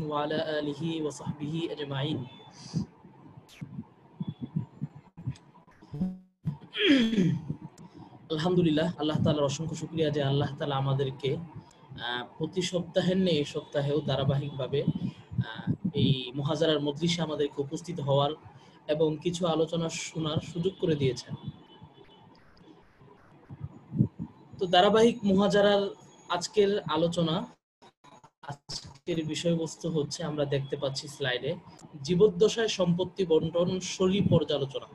وعلى آله وصحبه أجمعين আলহামদুলিল্লাহ, আল্লাহ তাআলার অসংখ্য শুকরিয়া যে আল্লাহ তাআলা আমাদেরকে প্রতি সপ্তাহের নেই এই সপ্তাহেও ধারাবাহিকভাবে এই মুহাজারার মজলিসে আমাদেরকে উপস্থিত হওয়ার এবং কিছু আলোচনা শোনার সুযোগ করে দিয়েছেন। তো ধারাবাহিক মুহাজারার আজকের আলোচনা, আজকের বিষয়বস্তু হচ্ছে, আমরা দেখতে পাচ্ছি স্লাইডে, জীবদ্দশায় সম্পত্তি বন্টন শরীর পর্যালোচনা।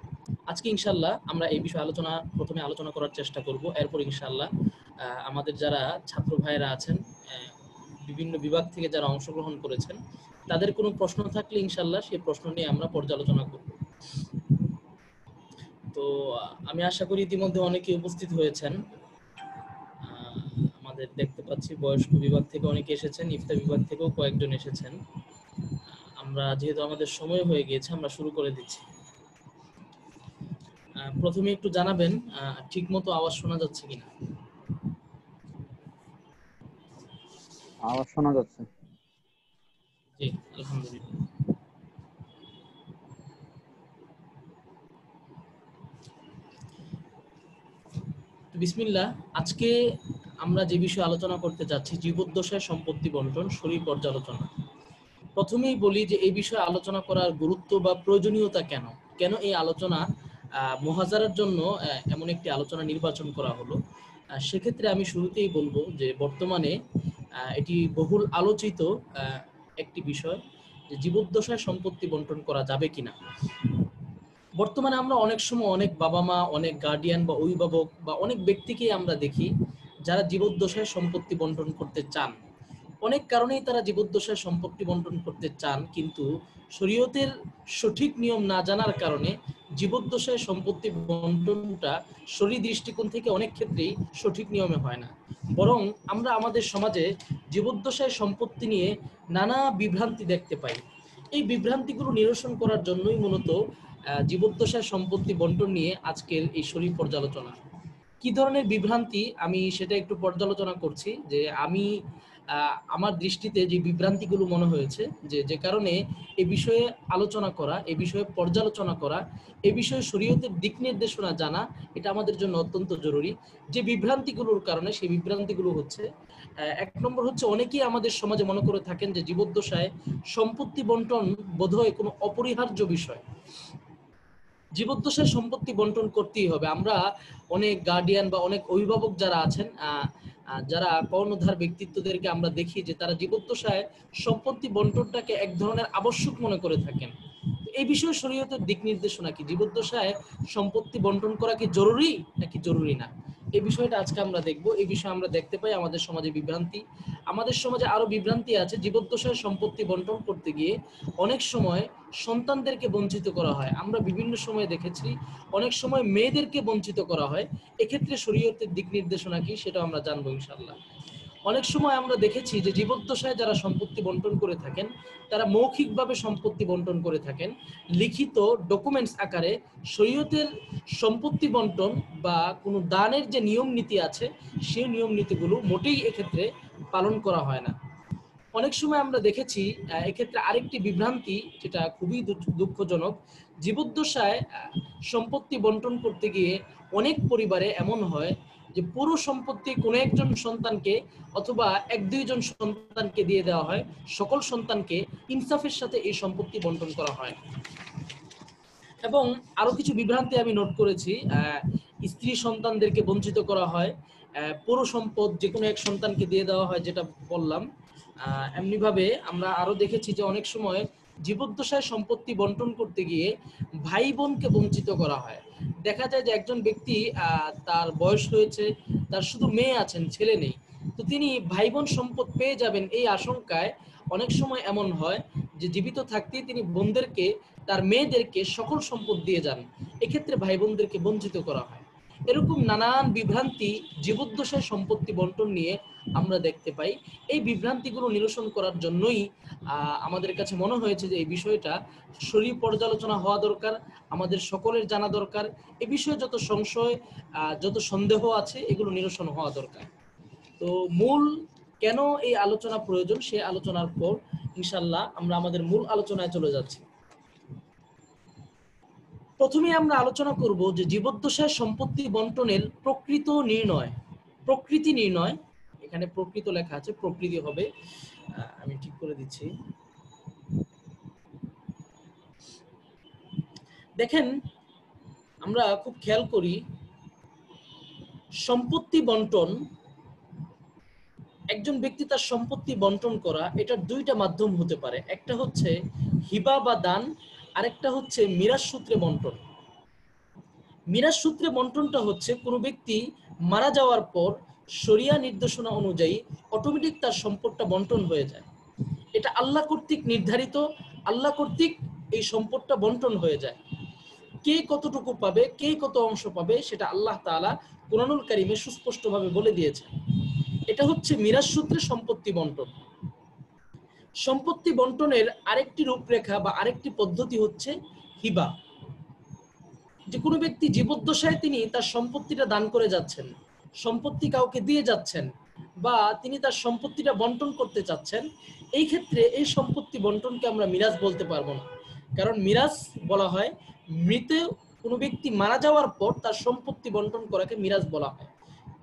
আজকে ইনশাআল্লাহ আমরা এই বিষয়ে প্রথমে আলোচনা করার চেষ্টা করব। এরপর ইনশাআল্লাহ আমাদের যারা ছাত্র ভাইয়েরা আছেন, বিভিন্ন বিভাগ থেকে যারা অংশগ্রহণ করেছেন, তাদের কোনো প্রশ্ন থাকলে ইনশাআল্লাহ সেই প্রশ্ন নিয়ে আমরা পর্যালোচনা করব। তো আমি আশা করি ইতিমধ্যে অনেকে উপস্থিত হয়েছেন। আমাদের দেখতে পাচ্ছি বয়স্ক বিভাগ থেকে অনেকে এসেছেন, ইফতা বিভাগ থেকেও কয়েকজন এসেছেন। আমরা যেহেতু আমাদের সময় হয়ে গিয়েছে, আমরা শুরু করে দিচ্ছি। প্রথমে একটু জানাবেন ঠিকমতো আওয়াজ শোনা যাচ্ছে কিনা। আওয়াজ শোনা যাচ্ছে। জি, আলহামদুলিল্লাহ। বিসমিল্লাহ। আজকে আমরা যে বিষয়ে আলোচনা করতে যাচ্ছি, জীবদ্দশায় সম্পত্তি বন্টন শরীর পর্যালোচনা। প্রথমেই বলি যে এই বিষয়ে আলোচনা করার গুরুত্ব বা প্রয়োজনীয়তা কেন কেন এই আলোচনা মুহাজারার জন্য এমন একটি আলোচনা নির্বাচন করা হলো। সেক্ষেত্রে আমি শুরুতেই বলবো যে বর্তমানে এটি বহুল আলোচিত একটি বিষয়, যে জীবদ্দশায় সম্পত্তি বন্টন করা যাবে কিনা। বর্তমানে আমরা অনেক সময় অনেক বাবা মা, অনেক গার্ডিয়ান বা অভিভাবক বা অনেক ব্যক্তিকে আমরা দেখি যারা জীবদ্দশায় সম্পত্তি বন্টন করতে চান। অনেক কারণেই তারা জীবদ্দশায় সম্পত্তি বন্টন করতে চান, কিন্তু শরীয়তের সঠিক নিয়ম না জানার কারণে জীবদ্দশায় সম্পত্তি বন্টনটা শরীর দৃষ্টিকোণ থেকে অনেক ক্ষেত্রেই সঠিক নিয়মে হয় না। বরং আমরা আমাদের সমাজে জীবদ্দশায় সম্পত্তি নিয়ে নানা বিভ্রান্তি দেখতে পাই। এই বিভ্রান্তিগুলো নিরসন করার জন্যই মূলত জীবদ্দশায় সম্পত্তি বন্টন নিয়ে আজকের এই শরীর পর্যালোচনা। কি ধরনের বিভ্রান্তি আমি সেটা একটু পর্যালোচনা করছি, যে আমি আমার দৃষ্টিতে যে বিভ্রান্তিগুলো মনে হয়েছে, যে কারণে এ বিষয়ে আলোচনা করা, এ বিষয়ে পর্যালোচনা করা, এ বিষয়ে শরীয়তের দিক নির্দেশনা জানা, এটা আমাদের জন্য অত্যন্ত জরুরি। যে বিভ্রান্তিগুলোর কারণে, সেই বিভ্রান্তিগুলো হচ্ছে, এক নম্বর হচ্ছে, অনেকেই আমাদের সমাজে মনে করে থাকেন যে জীবদ্দশায় সম্পত্তি বন্টন বোধহয় কোনো অপরিহার্য বিষয়, জীবদ্দশায় সম্পত্তি বন্টন করতেই হবে। আমরা অনেক গার্ডিয়ান বা অনেক অভিভাবক যারা আছেন, যারা কর্ণধার ব্যক্তিত্বদেরকে আমরা দেখি যে তারা জীবদ্দশায় সম্পত্তি বন্টনটাকে এক ধরনের আবশ্যক মনে করে থাকেন। এই বিষয়ে শরীয়তের দিক নির্দেশনা কি? জীবদ্দশায় সম্পত্তি বন্টন করা কি জরুরি নাকি জরুরি না? এই বিষয়টা আজকে আমরা দেখব। এই বিষয়ে আমরা দেখতে পাই আমাদের সমাজে বিভ্রান্তি। আমাদের সমাজে আরো বিভ্রান্তি আছে। জীবদ্দশায় সম্পত্তি বন্টন করতে গিয়ে অনেক সময় সন্তানদেরকে বঞ্চিত করা হয়। আমরা বিভিন্ন সময় দেখেছি অনেক সময় মেয়েদেরকে বঞ্চিত করা হয়। এক্ষেত্রে শরীয়তের দিক নির্দেশনা কি, সেটা আমরা জানবো ইনশাআল্লাহ। অনেক সময় আমরা দেখেছি যে জীবদ্দশায় যারা সম্পত্তি বন্টন করে থাকেন, তারা মৌখিকভাবে সম্পত্তি বন্টন করে থাকেন, লিখিত ডকুমেন্টস আকারে। শরীয়তের সম্পত্তি বন্টন বা কোনো দানের যে নিয়ম নীতি আছে, সেই নিয়ম নীতিগুলো মোটেই এক্ষেত্রে পালন করা হয় না। অনেক সময় আমরা দেখেছি এক্ষেত্রে আরেকটি বিভ্রান্তি, যেটা খুবই দুঃখজনক, জীবদ্দশায় সম্পত্তি বন্টন করতে গিয়ে অনেক পরিবারে এমন হয় যে পুরো সম্পত্তি কোনো একজন সন্তানকে অথবা এক দুইজন সন্তানকে দিয়ে দেওয়া হয়, সকল সন্তানকে ইনসাফের সাথে এই সম্পত্তি বন্টন করা হয়। এবং আরো কিছু বিভ্রান্তি আমি নোট করেছি, স্ত্রী সন্তানদেরকে বঞ্চিত করা হয়, পুরো সম্পদ যে কোনো এক সন্তানকে দিয়ে দেওয়া হয়, যেটা বললাম। এমনিভাবে আমরা আরো দেখেছি যে অনেক সময় জীবদ্দশায় সম্পত্তি বন্টন করতে গিয়ে ভাই বোনকে বঞ্চিত করা হয়। দেখা যায় যে একজন ব্যক্তি তার বয়স হয়েছে, তার শুধু মেয়ে আছেন, ছেলে নেই, তো তিনি ভাই বোন সম্পদ পেয়ে যাবেন এই আশঙ্কায় অনেক সময় এমন হয় যে জীবিত থাকতেই তিনি বোনদেরকে, তার মেয়েদেরকে সকল সম্পদ দিয়ে যান। এক্ষেত্রে ভাই বোনদেরকে বঞ্চিত করা হয়। এরকম নানান বিভ্রান্তি জীবদ্দশায় সম্পত্তি বন্টন নিয়ে আমরা দেখতে পাই। এই বিভ্রান্তিগুলো নিরসন করার জন্যই আমাদের কাছে মনে হয়েছে যে এই বিষয়টা শরীর পর্যালোচনা হওয়া দরকার, আমাদের সকলের জানা দরকার। এ বিষয়ে যত সংশয়, যত সন্দেহ আছে, এগুলো নিরসন হওয়া দরকার। তো মূল কেন এই আলোচনা প্রয়োজন, সে আলোচনার পর ইনশাআল্লাহ আমরা আমাদের মূল আলোচনায় চলে যাচ্ছি। প্রথমে আমরা আলোচনা করব যে জীবদ্দশায় সম্পত্তি বন্টনের প্রকৃতি নির্ণয়। এখানে প্রকৃত লেখা আছে, প্রকৃতি হবে, আমি ঠিক করে দিচ্ছি। দেখেন, আমরা খুব খেয়াল করি, সম্পত্তি বন্টন, একজন ব্যক্তি তার সম্পত্তি বন্টন করা, এটার দুইটা মাধ্যম হতে পারে। একটা হচ্ছে হিবা বা দান, আরেকটা হচ্ছে মিরাস সূত্রে বন্টন। মিরাস সূত্রে বন্টনটা হচ্ছে কোনো ব্যক্তি মারা যাওয়ার পর শরিয়া নির্দেশনা অনুযায়ী অটোমেটিক তার সম্পদটা বন্টন হয়ে যায়। এটা আল্লাহ কর্তৃক নির্ধারিত, আল্লাহ কর্তৃক এই সম্পদটা বন্টন হয়ে যায়। কে কতটুকু পাবে, কে কত অংশ পাবে, সেটা আল্লাহ তাআলা কুরআনুল কারীমে সুস্পষ্টভাবে বলে দিয়েছেন। এটা হচ্ছে মিরাস সূত্রে সম্পত্তি বন্টন। সম্পত্তি বন্টনের আরেকটি রূপরেখা বা আরেকটি পদ্ধতি হচ্ছে হিবা। যে কোনো ব্যক্তি জীবদ্দশায় তিনি তার সম্পত্তিটা দান করে যাচ্ছেন, সম্পত্তি কাউকে দিয়ে যাচ্ছেন, বা তিনি তার সম্পত্তিটা বন্টন করতে চাচ্ছেন, এই ক্ষেত্রে এই সম্পত্তি বন্টনকে আমরা মিরাজ বলতে পারবো না। কারণ মিরাজ বলা হয় মৃত কোনো ব্যক্তি মারা যাওয়ার পর তার সম্পত্তি বন্টন করাকে মিরাজ বলা হয়।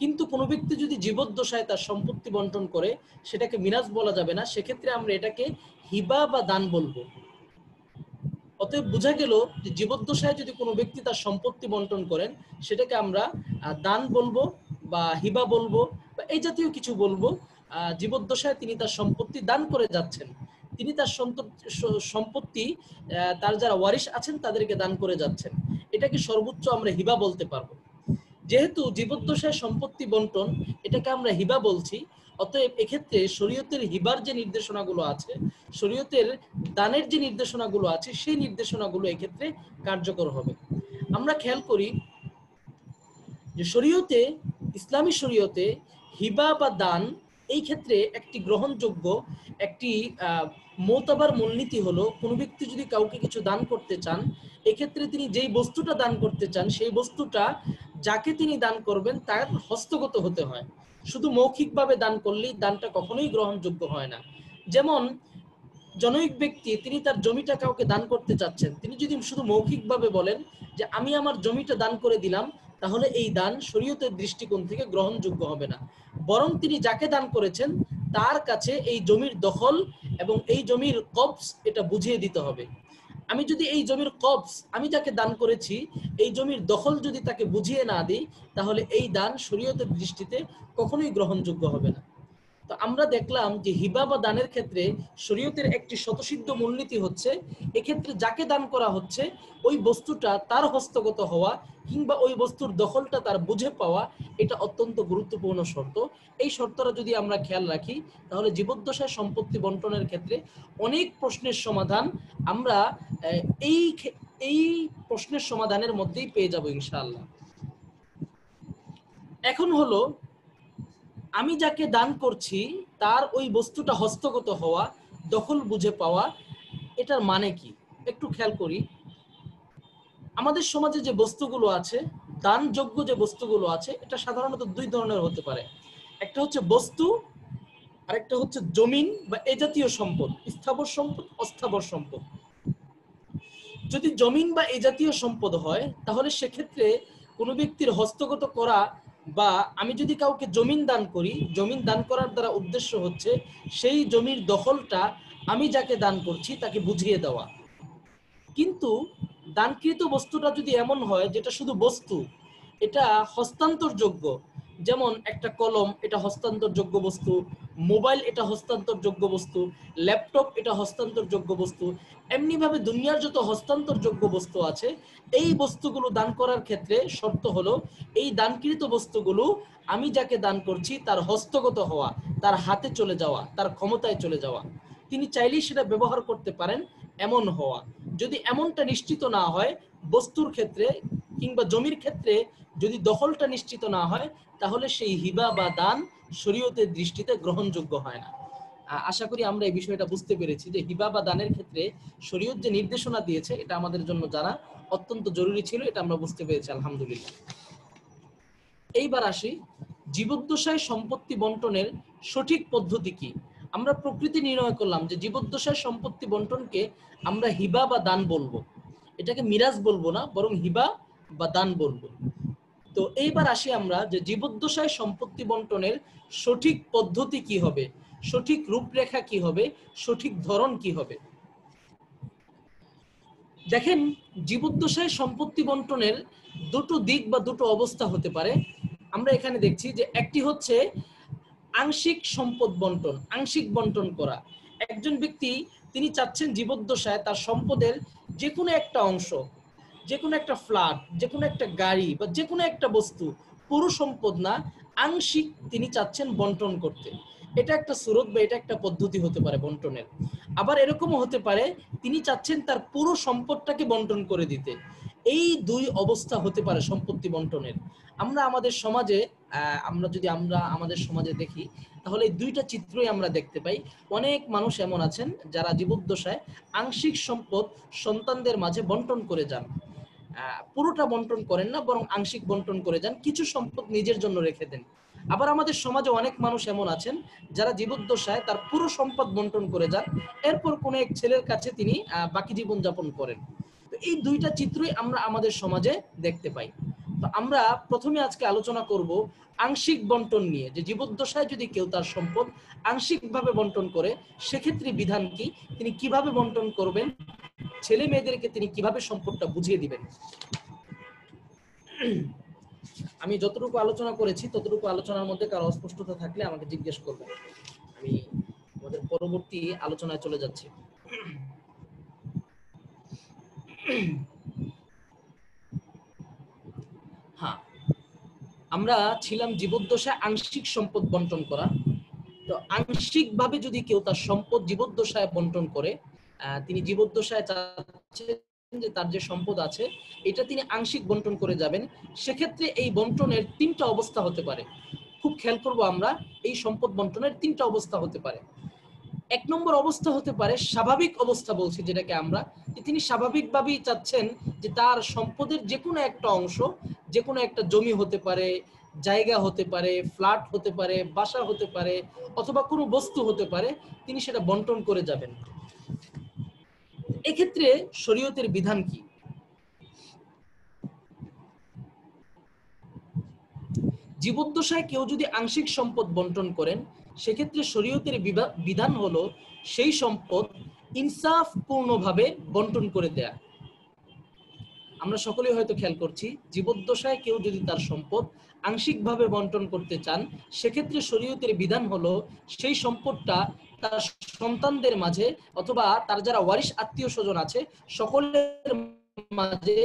কিন্তু কোনো ব্যক্তি যদি জীবদ্দশায় তার সম্পত্তি বন্টন করে, সেটাকে মিরাজ বলা যাবে না, সেক্ষেত্রে আমরা এটাকে হিবা বা দান বলবো। অতএব বোঝা গেল যে জীবদ্দশায় যদি কোনো ব্যক্তি তার সম্পত্তি বন্টন করেন, সেটাকে আমরা দান বলবো বা হিবা বলবো বা এই জাতীয় কিছু বলবো। জীবদ্দশায় তিনি তার সম্পত্তি দান করে যাচ্ছেন, তিনি তার সম্পত্তি তার যারা ওয়ারিশ আছেন তাদেরকে দান করে যাচ্ছেন, এটাকে সর্বোচ্চ আমরা হিবা বলতে পারবো। যেহেতু জীবদ্দশায় সম্পত্তি বন্টন, এটাকে আমরা হিবা বলছি, অতএব এক্ষেত্রে শরীয়তের হিবার যে নির্দেশনাগুলো আছে, শরীয়তের দানের যে নির্দেশনাগুলো আছে, সেই নির্দেশনাগুলো এক্ষেত্রে কার্যকর হবে। আমরা খেয়াল করি যে শরীয়তে, ইসলামী শরীয়তে হিবা বা দান এই ক্ষেত্রে একটি গ্রহণযোগ্য একটি মোতাবার মূলনীতি হলো, কোনো ব্যক্তি যদি কাউকে কিছু দান করতে চান, এক্ষেত্রে তিনি যেই বস্তুটা দান করতে চান, সেই বস্তুটা যাকে তিনি দান করবেন তার হস্তগত হতে হয়। শুধু মৌখিকভাবে দান করলেই দানটা কখনোই গ্রহণযোগ্য হয় না। যেমন জনৈক ব্যক্তি তিনি তার জমিটা কাউকে দান করতে চাচ্ছেন, তিনি যদি শুধু মৌখিকভাবে বলেন যে আমি আমার জমিটা দান করে দিলাম, তাহলে এই দান শরীয়তের দৃষ্টিকোণ থেকে গ্রহণযোগ্য হবে না। বরং তিনি যাকে দান করেছেন তার কাছে এই জমির দখল এবং এই জমির কবজ এটা বুঝিয়ে দিতে হবে। আমি যদি এই জমির কবজ, আমি যাকে দান করেছি এই জমির দখল যদি তাকে বুঝিয়ে না দিই, তাহলে এই দান শরীয়তের দৃষ্টিতে কখনোই গ্রহণযোগ্য হবে না। তো আমরা দেখলাম যে হিবা বা দানের ক্ষেত্রে শরীয়তের একটি স্বতঃসিদ্ধ মূলনীতি হচ্ছে, এক্ষেত্রে যাকে দান করা হচ্ছে ওই বস্তুটা তার হস্তগত হওয়া কিংবা ওই বস্তুর দখলটা তার বুঝে পাওয়া, এটা অত্যন্ত গুরুত্বপূর্ণ শর্ত। এই শর্তটা যদি আমরা খেয়াল রাখি, তাহলে জীবদ্দশায় সম্পত্তি বন্টনের ক্ষেত্রে অনেক প্রশ্নের সমাধান আমরা এই প্রশ্নের সমাধানের মধ্যেই পেয়ে যাব ইনশাআল্লাহ। এখন হলো, আমি যাকে দান করছি তার ওই বস্তুটা হস্তগত হওয়া, দখল বুঝে পাওয়া, এটার মানে কি একটু খেয়াল করি। আমাদের সমাজে যে বস্তুগুলো আছে, দানযোগ্য যে বস্তুগুলো আছে, এটা সাধারণত দুই ধরনের হতে পারে। একটা হচ্ছে বস্তু, আরেকটা হচ্ছে জমিন বা এ জাতীয় সম্পদ, স্থাবর সম্পদ, অস্থাবর সম্পদ। যদি জমিন বা এই জাতীয় সম্পদ হয়, তাহলে সেক্ষেত্রে কোনো ব্যক্তির হস্তগত করা, বা আমি যদি কাউকে জমিন দান করি, জমিন দান করার দ্বারা উদ্দেশ্য হচ্ছে সেই জমির দখলটা আমি যাকে দান করছি তাকে বুঝিয়ে দেওয়া। কিন্তু দানকৃত বস্তুটা যদি এমন হয় যেটা শুধু বস্তু, এটা হস্তান্তরযোগ্য, যেমন একটা কলম এটা হস্তান্তরযোগ্য বস্তু, মোবাইল এটা হস্তান্তরযোগ্য বস্তু, ল্যাপটপ এটা হস্তান্তরযোগ্য বস্তু, এমনিভাবে দুনিয়ার যত হস্তান্তরযোগ্য বস্তু আছে, এই বস্তুগুলো দান করার ক্ষেত্রে শর্ত হলো এই দানকৃত বস্তুগুলো আমি যাকে দান করছি তার হস্তগত হওয়া, তার হাতে চলে যাওয়া, তার ক্ষমতায় চলে যাওয়া, তিনি চাইলেই সেটা ব্যবহার করতে পারেন এমন হওয়া। যদি এমনটা নিশ্চিত না হয় বস্তুর ক্ষেত্রে কিংবা জমির ক্ষেত্রে, যদি দখলটা নিশ্চিত না হয়, তাহলে সেই হিবা বা দান শরীয়তের দৃষ্টিতে গ্রহণযোগ্য হয় না। আশা করি আমরা এই বিষয়টা বুঝতে পেরেছি যে হিবা বা দানের ক্ষেত্রে শরীয়ত যে নির্দেশনা দিয়েছে এটা আমাদের জন্য জানা অত্যন্ত জরুরি ছিল, এটা আমরা বুঝতে পেরেছি আলহামদুলিল্লাহ। এইবার আসি জীবদ্দশায় সম্পত্তি বন্টনের সঠিক পদ্ধতি কি। আমরা প্রকৃতি নির্ণয় করলাম যে জীবদ্দশায় সম্পত্তি বন্টনকে আমরা হিবা বা দান বলবো, এটাকে মিরাজ বলবো না, বরং হিবা বা দান বলবো। তো এইবার আসি আমরা যে জীবদ্দশায় সম্পত্তি বন্টনের সঠিক পদ্ধতি কি হবে, সঠিক রূপরেখা কি হবে, সঠিক ধরন কি হবে। দেখেন, জীবদ্দশায় সম্পত্তি বন্টনের দুটো দিক বা দুটো অবস্থা হতে পারে। আমরা এখানে দেখছি যে একটি হচ্ছে আংশিক সম্পদ বন্টন, আংশিক বন্টন করা। একজন ব্যক্তি তিনি চাচ্ছেন জীবদ্দশায় তার সম্পদের যে কোনো একটা অংশ, যে কোনো একটা ফ্ল্যাট, যে কোনো একটা গাড়ি বা যে কোনো একটা বস্তু, পুরো সম্পদ না, আংশিক তিনি চাচ্ছেন বন্টন করতে। এটা একটা সুরত বা এটা একটা পদ্ধতি হতে পারে বন্টনের। আবার এরকমও হতে পারে তিনি চাচ্ছেন তার পুরো সম্পদটাকে বন্টন করে দিতে। এই দুই অবস্থা হতে পারে সম্পত্তি বন্টনের। আমরা আমাদের সমাজে আমরা আমাদের সমাজে দেখি, তাহলে এই দুইটা চিত্রই আমরা দেখতে পাই। অনেক মানুষ এমন আছেন যারা জীবদ্দশায় আংশিক সম্পদ সন্তানদের মাঝে বন্টন করে যান। পুরোটা বন্টন করেন না, বরং আংশিক বন্টন করে যান, কিছু সম্পদ নিজের জন্য রেখে দেন। আবার আমাদের সমাজে অনেক মানুষ এমন আছেন যারা জীবদ্দশায় তার পুরো সম্পদ বন্টন করে যান, এরপর কোনো এক ছেলের কাছে তিনি বাকি জীবন যাপন করেন। তো এই দুইটা চিত্রই আমরা আমাদের সমাজে দেখতে পাই। তো আমরা প্রথমে আজকে আলোচনা করব আংশিক বন্টন নিয়ে, যে জীবদ্দশায় যদি কেউ তার সম্পদ আংশিকভাবে বন্টন করে সেক্ষেত্রে বিধান কি, তিনি কিভাবে বন্টন করবেন, ছেলে মেয়েদেরকে তিনি কিভাবে সম্পদটা বুঝিয়ে দিবেন। আমি যতটুকু আলোচনা করেছি ততটুকু আলোচনার মধ্যে কারো অস্পষ্টতা থাকলে আমাকে জিজ্ঞেস করবেন, আমি আমাদের পরবর্তী আলোচনায় চলে যাচ্ছি। হ্যাঁ, আমরা ছিলাম জীবদ্দশায় আংশিক সম্পদ বন্টন করা। তো আংশিক ভাবে যদি কেউ তার সম্পদ জীবদ্দশায় বন্টন করে, তিনি জীবদ্দশায় চাচ্ছেন যে তার যে সম্পদ আছে এটা তিনি আংশিক বন্টন করে যাবেন, সেক্ষেত্রে এই বন্টনের তিনটা অবস্থা হতে পারে। খুব খেয়াল করব আমরা, এই সম্পদ বন্টনের তিনটা অবস্থা হতে পারে। এক নম্বর অবস্থা হতে পারে স্বাভাবিক অবস্থা, বলছি যেটাকে আমরা, যে তিনি স্বাভাবিকভাবেই চাচ্ছেন যে তার সম্পদের যে কোনো একটা অংশ, যে কোনো একটা জমি হতে পারে, জায়গা হতে পারে, ফ্ল্যাট হতে পারে, বাসা হতে পারে, অথবা কোনো বস্তু হতে পারে, তিনি সেটা বন্টন করে যাবেন। এক্ষেত্রে শরীয়তের বিধান কি? জীবদ্দশায় কেউ যদি আংশিক সম্পদ বন্টন করেন, সেক্ষেত্রে শরীয়তের বিধান হলো সেই সম্পদ ইনসাফ পূর্ণভাবে বন্টন করে দেয়া। আমরা সকলেই হয়তো খেয়াল করছি, জীবদ্দশায় কেউ যদি তার সম্পদ আংশিকভাবে বন্টন করতে চান, সেক্ষেত্রে শরীয়তের বিধান হলো সেই সম্পদটা তার সন্তানদের মাঝে অথবা তার যারা ওয়ারিশ আত্মীয় স্বজন আছে সকলের মাঝে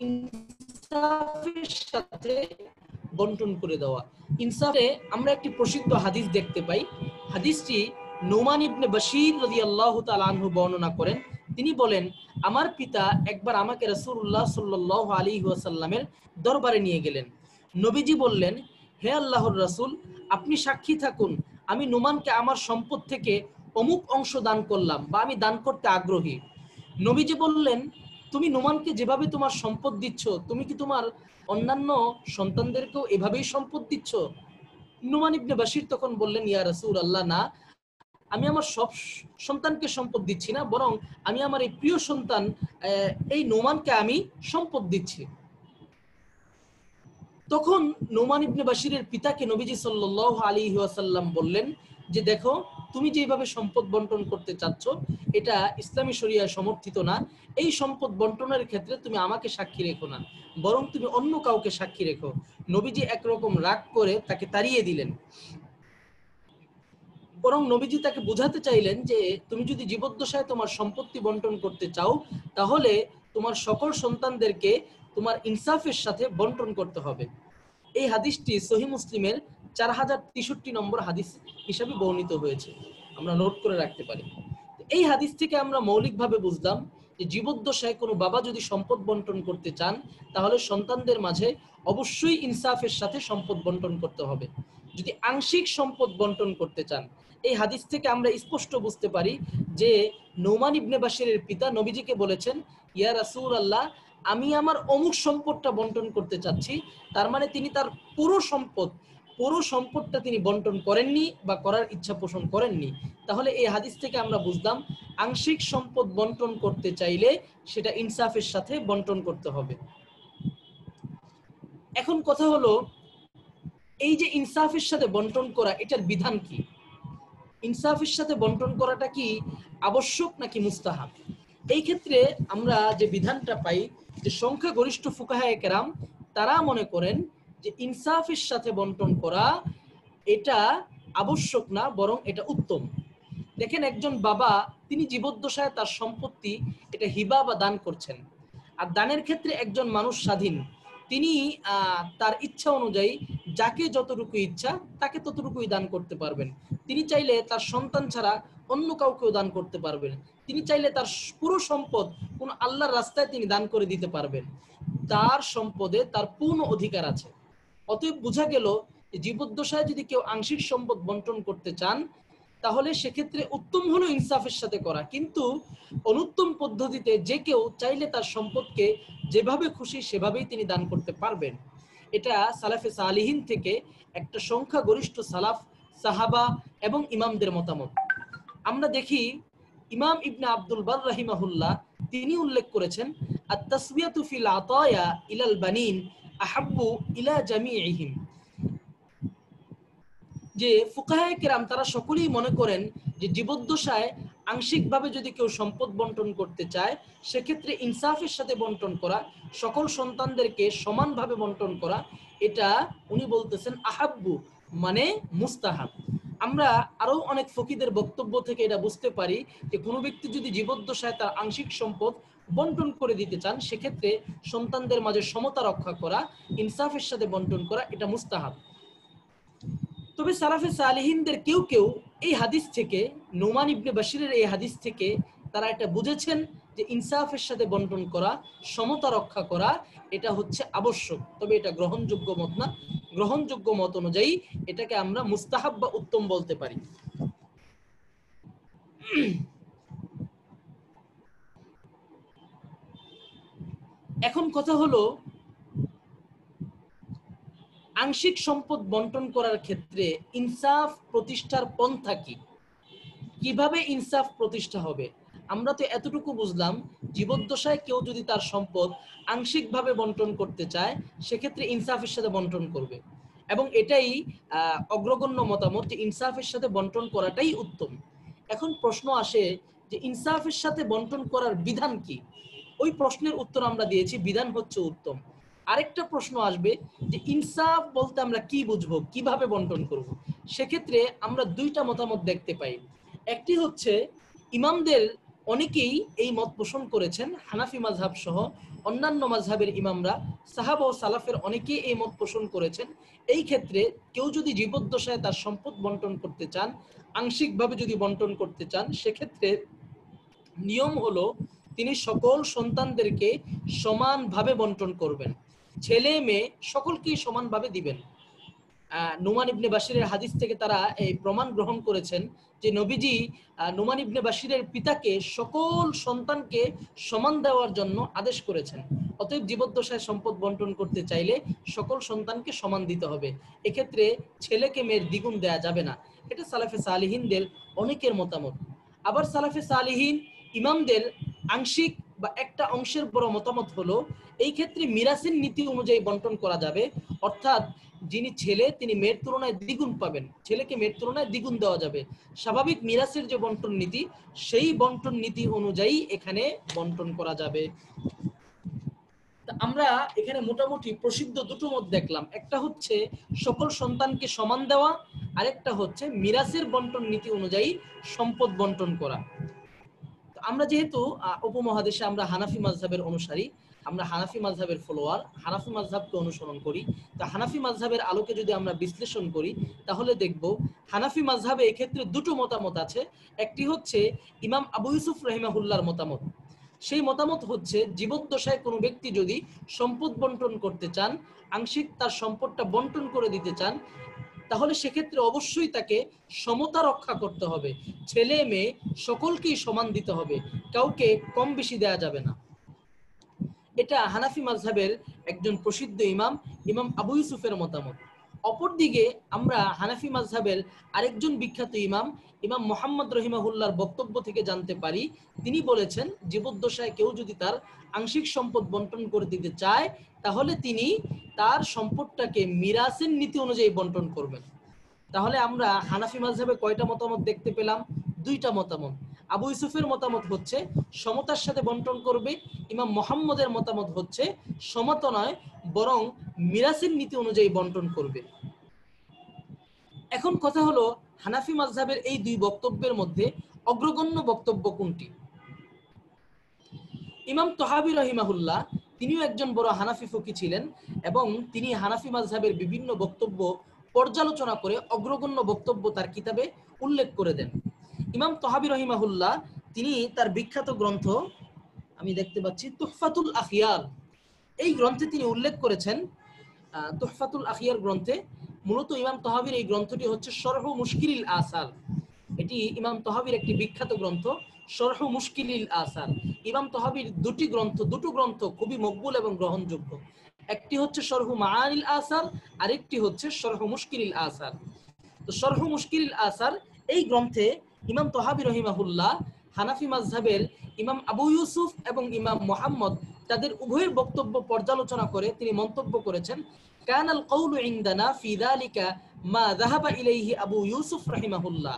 ইনসাফের সাথে বন্টন করে দেওয়া। ইনসাফে আমরা একটি প্রসিদ্ধ হাদিস দেখতে পাই। হাদিসটি নোমান ইবনে বশীর রাদিয়াল্লাহু তাআলা আনহু বর্ণনা করেন। তিনি বলেন, আমার পিতা একবার আমাকে রাসূলুল্লাহ সাল্লাল্লাহু আলাইহি ওয়াসাল্লামের দরবারে নিয়ে গেলেন। নবীজি বললেন, হে আল্লাহর রাসূল, আপনি সাক্ষী থাকুন, আমি নোমানকে আমার সম্পদ থেকে অমুক অংশ দান করলাম বা আমি দান করতে আগ্রহী। নবীজি বললেন, তুমি নোমানকে যেভাবে তোমার সম্পদ দিচ্ছ, তুমি কি তোমার অন্যান্য সন্তানদেরকেও এভাবেই সম্পদ দিচ্ছ? নোমান ইবনে বাশির তখন বললেন, ইয়া রাসূলুল্লাহ, না, আমি আমার সব সন্তানকে সম্পদ দিচ্ছি না, বরং আমি আমার এই প্রিয় সন্তান এই নোমানকে আমি সম্পদ দিচ্ছি। তখন নোমান ইবনে বাশিরের পিতাকে নবীজি সাল্লাল্লাহু আলাইহি ওয়াসাল্লাম বললেন যে, দেখো, তুমি যেভাবে সম্পদ বন্টন করতে চাচ্ছ এটা ইসলামী শরিয়ায় সমর্থিত না। এই সম্পদ বন্টনের ক্ষেত্রে তুমি আমাকে সাক্ষী রেখো না, বরং তুমি অন্য কাউকে সাক্ষী রেখো। নবীজি একরকম রাগ করে তাকে তাড়িয়ে দিলেন। বরং নবীজি তাকে বোঝাতে চাইলেন যে তুমি যদি জীবদ্দশায় তোমার সম্পত্তি বন্টন করতে চাও, তাহলে তোমার সকল সন্তানদেরকে তোমার ইনসাফের সাথে বন্টন করতে হবে। এই হাদিসটি সহিহ মুসলিমের 4063 নম্বর হাদিস হিসাবে বর্ণিত হয়েছে, আমরা নোট করে রাখতে পারি। এই হাদিস থেকে আমরা মৌলিকভাবে বুঝলাম যে জীবদ্দশায় কোনো বাবা যদি সম্পদ বন্টন করতে চান, তাহলে সন্তানদের মাঝে অবশ্যই ইনসাফের সাথে সম্পদ বন্টন করতে হবে। যদি আংশিক সম্পদ বন্টন করতে চান, এই হাদিস থেকে আমরা স্পষ্ট বুঝতে পারি যে নোমান ইবনে বাশিরের পিতা নবীজিকে বলেছেন, ইয়া রাসূলুল্লাহ, আমি আমার অমুক সম্পদটা বন্টন করতে চাচ্ছি। তার মানে তিনি তার পুরো সম্পদ, পুরো সম্পদটা তিনি বন্টন করেননি বা করার ইচ্ছা পোষণ করেননি, তাহলে এই হাদিস থেকে আমরা বুঝলাম আংশিক সম্পদ বন্টন করতে চাইলে সেটা ইনসাফের সাথে বন্টন করতে হবে। এখন কথা হলো, এই যে ইনসাফের সাথে বন্টন করা, এটার বিধান কি? ইনসাফের সাথে বন্টন করাটা কি আবশ্যক নাকি মুস্তাহাব? এই ক্ষেত্রে আমরা যে বিধানটা পাই, যে সংখ্যাগরিষ্ঠ ফুকাহায়ে কেরাম তারা মনে করেন যে ইনসাফের সাথে বন্টন করা এটা আবশ্যক না, বরং এটা উত্তম। দেখেন, একজন বাবা তিনি জীবদ্দশায় তার সম্পত্তি এটা হিবা বা দান করছেন, আর দানের ক্ষেত্রে একজন মানুষ স্বাধীন, তিনি তার ইচ্ছা অনুযায়ী যাকে যতটুকু ইচ্ছা তাকে ততটুকুই দান করতে পারবেন। তিনি চাইলে তার সন্তান ছাড়া অন্য কাউকেও দান করতে পারবেন। তিনি চাইলে তার পুরো সম্পদ কোন আল্লাহর রাস্তায় তিনি দান করে দিতে পারবেন। তার সম্পদে তার পূর্ণ অধিকার আছে। অতএব বোঝা গেল জীবদ্দশায় যদি কেউ আংশিক সম্পদ বন্টন করতে চান, তাহলে সেক্ষেত্রে উত্তম হলো ইনসাফের সাথে করা, কিন্তু অনুত্তম পদ্ধতিতে যে কেউ চাইলে তার সম্পদকে যেভাবে খুশি সেভাবেই তিনি দান করতে পারবেন। এটা সালাফে সালিহিন থেকে একটা সংখ্যাগরিষ্ঠ সালাফ, সাহাবা এবং ইমামদের মতামত। আমরা দেখি ইমাম ইবনে আব্দুল বার রাহিমাহুল্লাহ তিনি উল্লেখ করেছেন, আত-তাসবিয়াতু ফিল আতায়া ইলাল বানিন আহাব্বু ইলা জামিইহিম, যে ফুকাহায়ে কেরাম তারা সকলেই মনে করেন যে জীবদ্দশায় আংশিকভাবে যদি কেউ সম্পদ বন্টন করতে চায়, সেক্ষেত্রে ইনসাফের সাথে বন্টন করা, সকল সন্তানদেরকে সমানভাবে বন্টন করা, এটা উনি বলতেছেন আহাব্বু মানে মুস্তাহাব। আমরা আরো অনেক ফকিদের বক্তব্য থেকে এটা বুঝতে পারি যে কোনো ব্যক্তি যদি জীবদ্দশায় তার আংশিক সম্পদ বন্টন করে দিতে চান, সেক্ষেত্রে সন্তানদের মাঝে সমতা রক্ষা করা, ইনসাফের সাথে বন্টন করা, এটা মুস্তাহাব। তবে সালাফে সালেহিনদের কেউ কেউ এই হাদিস থেকে, নোমান ইবনে বাশিরের এই হাদিস থেকে তারা এটা বুঝেছেন যে ইনসাফের সাথে বন্টন করা, সমতা রক্ষা করা, এটা হচ্ছে আবশ্যক। তবে এটা গ্রহণযোগ্য মত না। গ্রহণযোগ্য মত অনুযায়ী এটাকে আমরা মুস্তাহাব বা উত্তম বলতে পারি। এখন কথা হলো, আংশিক সম্পদ বন্টন করার ক্ষেত্রে ইনসাফ প্রতিষ্ঠার পন্থা কি? কিভাবে ইনসাফ প্রতিষ্ঠা হবে? আমরা তো এতটুকু বুঝলাম, জীবদ্দশায় কেউ যদি তার সম্পদ আংশিকভাবে বন্টন করতে চায়, সেক্ষেত্রে ইনসাফের সাথে বন্টন করবে, এবং এটাই অগ্রগণ্য মতামত যে ইনসাফের সাথে বন্টন করাটাই উত্তম। এখন প্রশ্ন আসে যে ইনসাফের সাথে বন্টন করার বিধান কি? ওই প্রশ্নের উত্তর আমরা দিয়েছি, বিধান হচ্ছে উত্তম। আরেকটা প্রশ্ন আসবে যে ইনসাফ বলতে আমরা কি বুঝবো, কিভাবে বন্টন করব? সেক্ষেত্রে আমরা দুইটা মতামত দেখতে পাই। একটি হচ্ছে, ইমামদের অনেকেই এই মত পোষণ করেছেন, হানাফি মাযহাব সহ অন্যান্য মাযহাবের ইমামরা, সাহাবা ও সালাফের অনেকেই এই মত পোষণ করেছেন। এই ক্ষেত্রে কেউ যদি জীবদ্দশায় তার সম্পদ বন্টন করতে চান, আংশিকভাবে যদি বন্টন করতে চান, সেক্ষেত্রে নিয়ম হলো তিনি সকল সন্তানদেরকে সমানভাবে বন্টন করবেন, ছেলে মেয়ে সকলকেই সমানভাবে দিবেন। নোমান ইবনে বাশিরের হাদিস থেকে তারা এই প্রমাণ গ্রহণ করেছেন যে নবীজি নোমান ইবনে বাশিরের পিতাকে সকল সন্তানকে সমান দেওয়ার জন্য আদেশ করেছেন। অতএব জীবদ্দশায় সম্পদ বন্টন করতে চাইলে সকল সন্তানকে সমান দিতে হবে, এক্ষেত্রে ছেলেকে মেয়ের দ্বিগুণ দেয়া যাবে না। এটা সালাফে সালিহিনদের অনেকের মতামত। আবার সালাফে সালিহিন ইমামদের আংশিক বা একটা অংশের বড় মতামত হলো, এই ক্ষেত্রে মিরাসের নীতি অনুযায়ী বন্টন করা যাবে, অর্থাৎ যিনি ছেলে তিনি মেয়ের তুলনায় দ্বিগুণ পাবেন, ছেলেকে মেয়ের তুলনায় দ্বিগুণ দেওয়া যাবে। স্বাভাবিক মিরাসের যে বন্টন নীতি, সেই বন্টন নীতি অনুযায়ী এখানে বন্টন করা যাবে। আমরা এখানে মোটামুটি প্রসিদ্ধ দুটো মত দেখলাম, একটা হচ্ছে সকল সন্তানকে সমান দেওয়া, আরেকটা হচ্ছে মিরাসের বন্টন নীতি অনুযায়ী সম্পদ বন্টন করা। আমরা যেহেতু উপমহাদেশে আমরা হানাফি মাযহাবের অনুসারী, আমরা হানাফি মাযহাবের ফলোয়ার, হানাফি মাযহাবকে অনুসরণ করি, তা হানাফি মাযহাবের আলোকে যদি আমরা বিশ্লেষণ করি, তাহলে দেখব হানাফি মাযহাবে এই ক্ষেত্রে দুটো মতামত আছে। একটি হচ্ছে ইমাম আবু ইউসুফ রাহিমাহুল্লাহর মতামত। সেই মতামত হচ্ছে জীবদ্দশায় কোনো ব্যক্তি যদি সম্পদ বন্টন করতে চান, আংশিক তার সম্পদটা বন্টন করে দিতে চান, তাহলে সেক্ষেত্রে অবশ্যই তাকে সমতা রক্ষা করতে হবে, ছেলে মেয়ে সকলকেই সমান দিতে হবে, কাউকে কম বেশি দেয়া যাবে না। এটা হানাফি মাযহাবের একজন প্রসিদ্ধ ইমাম, ইমাম আবু ইউসুফের মতামত। অপরদিকে আমরা হানাফি মাযহাবের আরেকজন বিখ্যাত ইমাম ইমাম মুহাম্মদ রহিমাহুল্লাহর বক্তব্য থেকে জানতে পারি, তিনি বলেছেন জীবদ্দশায় কেউ যদি তার আংশিক সম্পদ বন্টন করে দিতে চায় তাহলে তিনি তার সম্পদটাকে মিরাসের নীতি অনুযায়ী বন্টন করবেন। তাহলে আমরা হানাফি মাযহাবে কয়টা মতামত দেখতে পেলাম? দুইটা মতামত। আবু ইউসুফের মতামত হচ্ছে সমতার সাথে বন্টন করবে, ইমাম মুহাম্মদের মতামত হচ্ছে সমতা নয় বরং মিরাসের নীতি অনুযায়ী বন্টন করবে। এখন কথা হলো হানাফি মাযহাবের এই দুই বক্তব্যের মধ্যে অগ্রগণ্য বক্তব্য কোনটি? ইমাম তহাবী রহিমাহুল্লাহ তিনিও একজন বড় হানাফি ফকি ছিলেন এবং তিনি হানাফি মাযহাবের বিভিন্ন বক্তব্য পর্যালোচনা করে অগ্রগণ্য বক্তব্য তার কিতাবে উল্লেখ করে দেন। ইমাম তহাবী রহিমাহুল্লাহ তিনি তার বিখ্যাত গ্রন্থ, আমি দেখতে পাচ্ছি তুহফাতুল আখিয়ার, এই গ্রন্থে তিনি উল্লেখ করেছেন, তুহফাতুল আখিয়ার গ্রন্থে মূলত ইমাম তহাবীর এই গ্রন্থটি হচ্ছে শরহ মুশকিলিল আসার। এটি ইমাম তহাবীর একটি বিখ্যাত গ্রন্থ, শরহ মুশকিলিল আসার। ইমাম তহাবীর দুটো গ্রন্থ খুবই মকবুল এবং গ্রহণযোগ্য। একটি হচ্ছে শরহ মাআনিল আসার, আরেকটি হচ্ছে শরহ মুশকিলিল আসার। তো শরহ মুশকিলিল আসার এই গ্রন্থে ইমাম তহাবী রহিমাহুল্লাহ হানাফি মাযহাবের ইমাম আবু ইউসুফ এবং ইমাম মুহাম্মদ তাদের উভয়ের বক্তব্য পর্যালোচনা করে তিনি মন্তব্য করেছেন, কানাল কওলু ইনদানা ফি যালিকা মা যাহাবা ইলাইহি আবু ইউসুফ রাহিমাহুল্লাহ।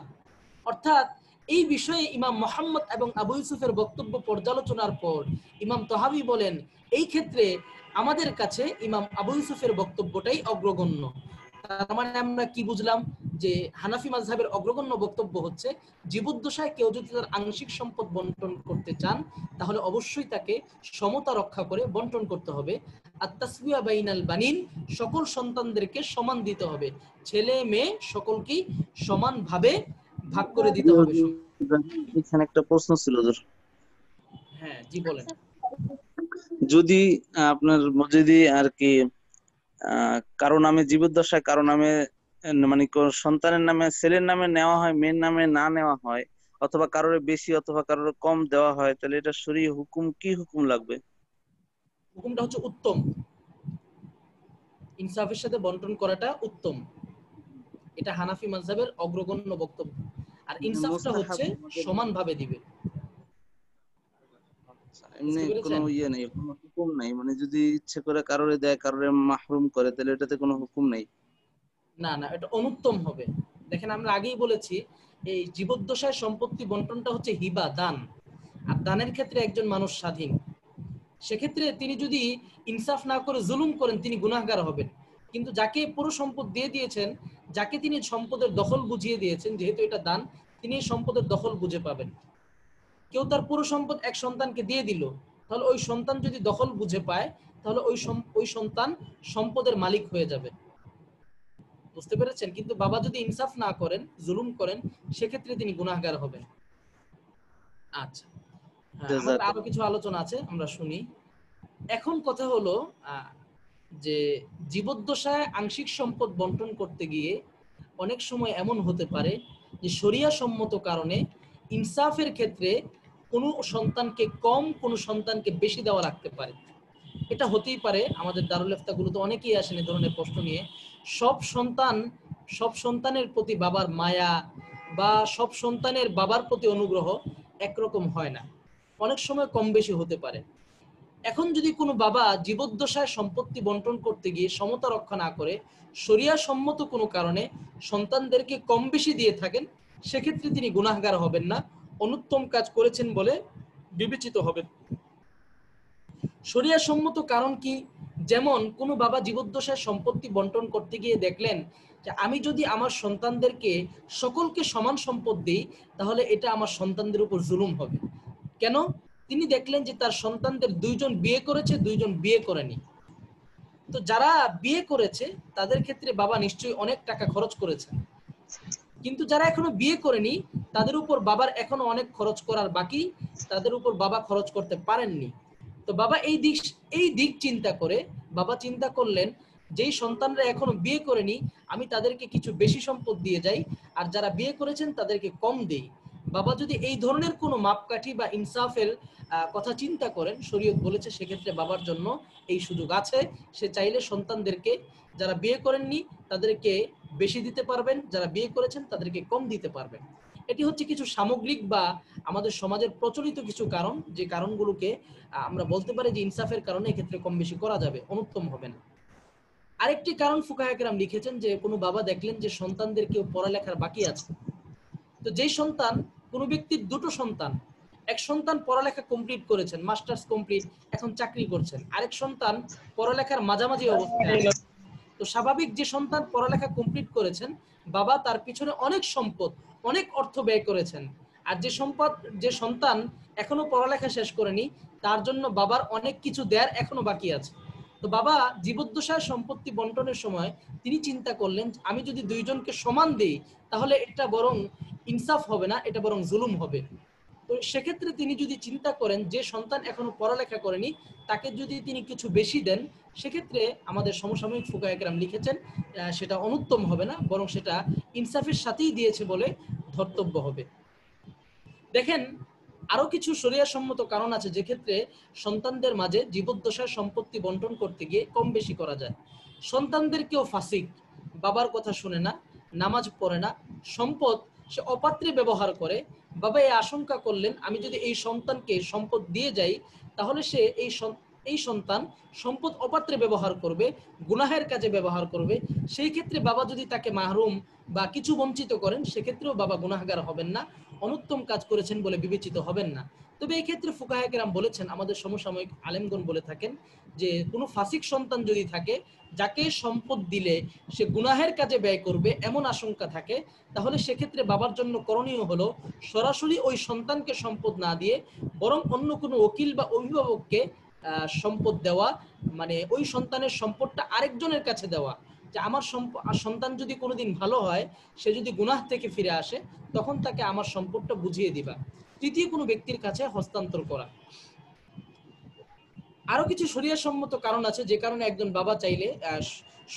অর্থাৎ এই বিষয়ে ইমাম মুহাম্মদ এবং আবু ইউসুফের বক্তব্য পর্যালোচনার পর ইমাম তহাবী বলেন, এই ক্ষেত্রে আমাদের কাছে ইমাম আবু ইউসুফের বক্তব্যটাই অগ্রগণ্য। তার মানে আমরা কি বুঝলাম? যে হানাফি মাযহাবের অগ্রগণ্য বক্তব্য হচ্ছে জীবদ্দশায় কেউ যদি তার আংশিক সম্পদ বন্টন করতে চান তাহলে অবশ্যই তাকে সমতা রক্ষা করে বন্টন করতে হবে। আত-তাসওয়িয়া বাইনাল বানিন, সকল সন্তানদেরকে সমান দিতে হবে, ছেলে মেয়ে সকলকেই সমানভাবে ভাগ করে দিতে হবে। এখানে একটা প্রশ্ন ছিল হুজুর। হ্যাঁ জি বলেন। যদি আপনার যদি আর কি কারো নামে জীবদ্দশায় কারো নামে মানে সন্তানের নামে ছেলের নামে নেওয়া হয়, মেয়ের নামে না নেওয়া হয়, অথবা কারোর বেশি অথবা কারোর কম দেওয়া হয়, তাহলে এটা শরীয়ত হুকুম কি হুকুম লাগবে? হুকুমটা হচ্ছে উত্তম, ইনসাফের সাথে বন্টন করাটা উত্তম। এটা হানাফি মাযহাবের অগ্রগণ্য বক্তব্য। আর ইনসাফটা হচ্ছে সমানভাবে দিবে। এমনি কোনো ইয়ে নেই, কোনো হুকুম নাই, মানে যদি ইচ্ছে করে কারোরে দেয় কারোরে মাহরুম করে তাহলে এটাতে কোনো হুকুম নেই? না না, এটা অনুত্তম হবে। দেখেন আমরা আগেই বলেছি এই জীবদ্দশায় সম্পত্তি বন্টনটা হচ্ছে হিবা, দান। আর দানের ক্ষেত্রে একজন মানুষ স্বাধীন, সেক্ষেত্রে তিনি যদি ইনসাফ না করে জুলুম করেন তিনি গুনাহগার হবেন। কিন্তু যাকে পুরো সম্পদ দিয়ে দিয়েছেন, যাকে তিনি সম্পদের দখল বুঝিয়ে দিয়েছেন, যেহেতু এটা দান, তিনি এই সম্পদের দখল বুঝে পাবেন। কেউ তার পুরো সম্পদ এক সন্তানকে দিয়ে দিল, তাহলে ওই সন্তান যদি দখল বুঝে পায় তাহলে ওই সন্তান সম্পদের মালিক হয়ে যাবে। বুঝতে পেরেছেন? কিন্তু বাবা যদি ইনসাফ না করেন, জুলুম করেন, সেক্ষেত্রে তিনি গুনাহগার হবেন। আচ্ছা, আমাদের আরো কিছু আলোচনা আছে, আমরা শুনি। এখন কথা হলো যে জীবদ্দশায় আংশিক সম্পদ বন্টন করতে গিয়ে অনেক সময় এমন হতে পারে যে শরিয়া সম্মত কারণে ইনসাফের ক্ষেত্রে কোনো সন্তানকে কম, কোনো সন্তানকে বেশি দেওয়া লাগতে পারে। এটা হতেই পারে। আমাদের দারুল ইফতাগুলোতে অনেকেই আসেন এই ধরনের প্রশ্ন নিয়ে। সব সন্তানের প্রতি বাবার মায়া বা সব সন্তানের বাবার প্রতি অনুগ্রহ একরকম হয় না, অনেক সময় কম বেশি হতে পারে। এখন যদি কোনো বাবা জীবদ্দশায় সম্পত্তি বন্টন করতে গিয়ে সমতা রক্ষা না করে শরিয়া সম্মত কোনো কারণে সন্তানদেরকে কম বেশি দিয়ে থাকেন, সেক্ষেত্রে তিনি গুনাহগার হবেন না, অনুত্তম কাজ করেছেন বলে বিবেচিত হবেন। শরিয়া সম্মত কারণ কি? যেমন কোনো বাবা জীবদ্দশায় সম্পত্তি বন্টন করতে গিয়ে দেখলেন যে আমি যদি আমার সন্তানদেরকে সকলকে সমান সম্পদ দিই তাহলে এটা আমার সন্তানদের উপর জুলুম হবে। কেন? তিনি দেখলেন যে তার সন্তানদের দুইজন বিয়ে করেছে, দুইজন বিয়ে করেনি। তো যারা বিয়ে করেছে তাদের ক্ষেত্রে বাবা নিশ্চয়ই অনেক টাকা খরচ করেছে, কিন্তু যারা এখনো বিয়ে করেনি তাদের উপর বাবার এখনো অনেক খরচ করার বাকি, তাদের উপর বাবা খরচ করতে পারেননি। তো বাবা এই দিক চিন্তা করে বাবা চিন্তা করলেন যেই সন্তানরা এখনো বিয়ে করেনি আমি তাদেরকে কিছু বেশি সম্পদ দিয়ে যাই, আর যারা বিয়ে করেছেন তাদেরকে কম দেই। বাবা যদি এই ধরনের কোনো মাপকাঠি বা ইনসাফের কথা চিন্তা করেন, শরীয়ত বলেছে সেক্ষেত্রে বাবার জন্য এই সুযোগ আছে। সে চাইলে সন্তানদেরকে, যারা বিয়ে করেননি তাদেরকে বেশি দিতে পারবেন, যারা বিয়ে করেছেন তাদেরকে কম দিতে পারবেন। এটি হচ্ছে কিছু সামগ্রিক বা আমাদের সমাজের প্রচলিত কিছু কারণ, যে কারণগুলোকে আমরা বলতে পারি যে ইনসাফের কারণে এক্ষেত্রে কম বেশি করা যাবে, অনুত্তম হবে না। আরেকটি কারণ ফুকাহে কেরাম লিখেছেন যে কোনো বাবা দেখলেন যে সন্তানদের কেউ পড়ালেখার বাকি আছে, তো যেই সন্তান, কোনো ব্যক্তির দুটো সন্তান, এক সন্তান পড়ালেখা কমপ্লিট করেছেন, মাস্টার্স কমপ্লিট, এখন চাকরি করছেন, আরেক সন্তান পড়ালেখার মাঝামাঝি অবস্থায় আছে। তো স্বাভাবিক যে সন্তান পড়ালেখা কমপ্লিট করেছেন, বাবা তার পিছনে অনেক সম্পদ, অনেক অর্থ ব্যয় করেছেন। আর যে সন্তান এখনো পড়ালেখা শেষ করেনি, তার জন্য বাবার অনেক কিছু দেয়ার এখনো বাকি আছে। তো বাবা জীবদ্দশায় সম্পত্তি বন্টনের সময় তিনি চিন্তা করলেন, আমি যদি দুইজনকে সমান দেই তাহলে এটা বরং ইনসাফ হবে না, এটা বরং জুলুম হবে। তো সেক্ষেত্রে তিনি যদি চিন্তা করেন যে সন্তান এখনো পড়ালেখা করেনি, তাকে যদি তিনি কিছু বেশি দেন, সেক্ষেত্রে আমাদের সমসাময়িক ফুকাহে কেরাম লিখেছেন সেটা অনুত্তম হবে না, বরং সেটা ইনসাফের সাথেই দিয়েছে বলে ধর্তব্য হবে। দেখেন, আরো কিছু শরিয়াসম্মত কারণ আছে যে ক্ষেত্রে সন্তানদের মাঝে জীবদ্দশায় সম্পত্তি বন্টন করতে গিয়ে কম বেশি করা যায়। সন্তানদের কেউ ফাসিক, বাবার কথা শুনে না, নামাজ পড়ে না, সম্পদ সে অপাত্রে ব্যবহার করে, বাবা এই আশঙ্কা করলেন আমি যদি এই সন্তানকে সম্পদ দিয়ে যাই তাহলে সে এই সন্তান সম্পদ অপাত্রে ব্যবহার করবে, গুনাহের কাজে ব্যবহার করবে। সেই ক্ষেত্রে বাবা যদি তাকে মাহরুম বা কিছু বঞ্চিত করেন, সেক্ষেত্রেও বাবা গুনাহগার হবেন না, অনুত্তম কাজ করেছেন বলে বিবেচিত হবেন না। তবে এই ক্ষেত্রে ফুকাহে কেরাম বলেছেন, আমাদের সমসাময়িক আলেমগণ বলে থাকেন যে কোনো ফাসিক সন্তান যদি থাকে, যাকে সম্পদ দিলে সে গুনাহের কাজে ব্যয় করবে এমন আশঙ্কা থাকে, তাহলে সেক্ষেত্রে বাবার জন্য করণীয় হলো সরাসরি ওই সন্তানকে সম্পদ না দিয়ে বরং অন্য কোনো ওকিল বা অভিভাবককে সম্পদ দেওয়া, মানে ওই সন্তানের সম্পদটা আরেকজনের কাছে দেওয়া, যে আমার সন্তান যদি কোনোদিন ভালো হয়, সে যদি গুনাহ থেকে ফিরে আসে, তখন তাকে আমার সম্পদটা বুঝিয়ে দিবা, তৃতীয় কোনো ব্যক্তির কাছে হস্তান্তর করা। আরো কিছু শরিয়াসম্মত কারণ আছে যে কারণে একজন বাবা চাইলে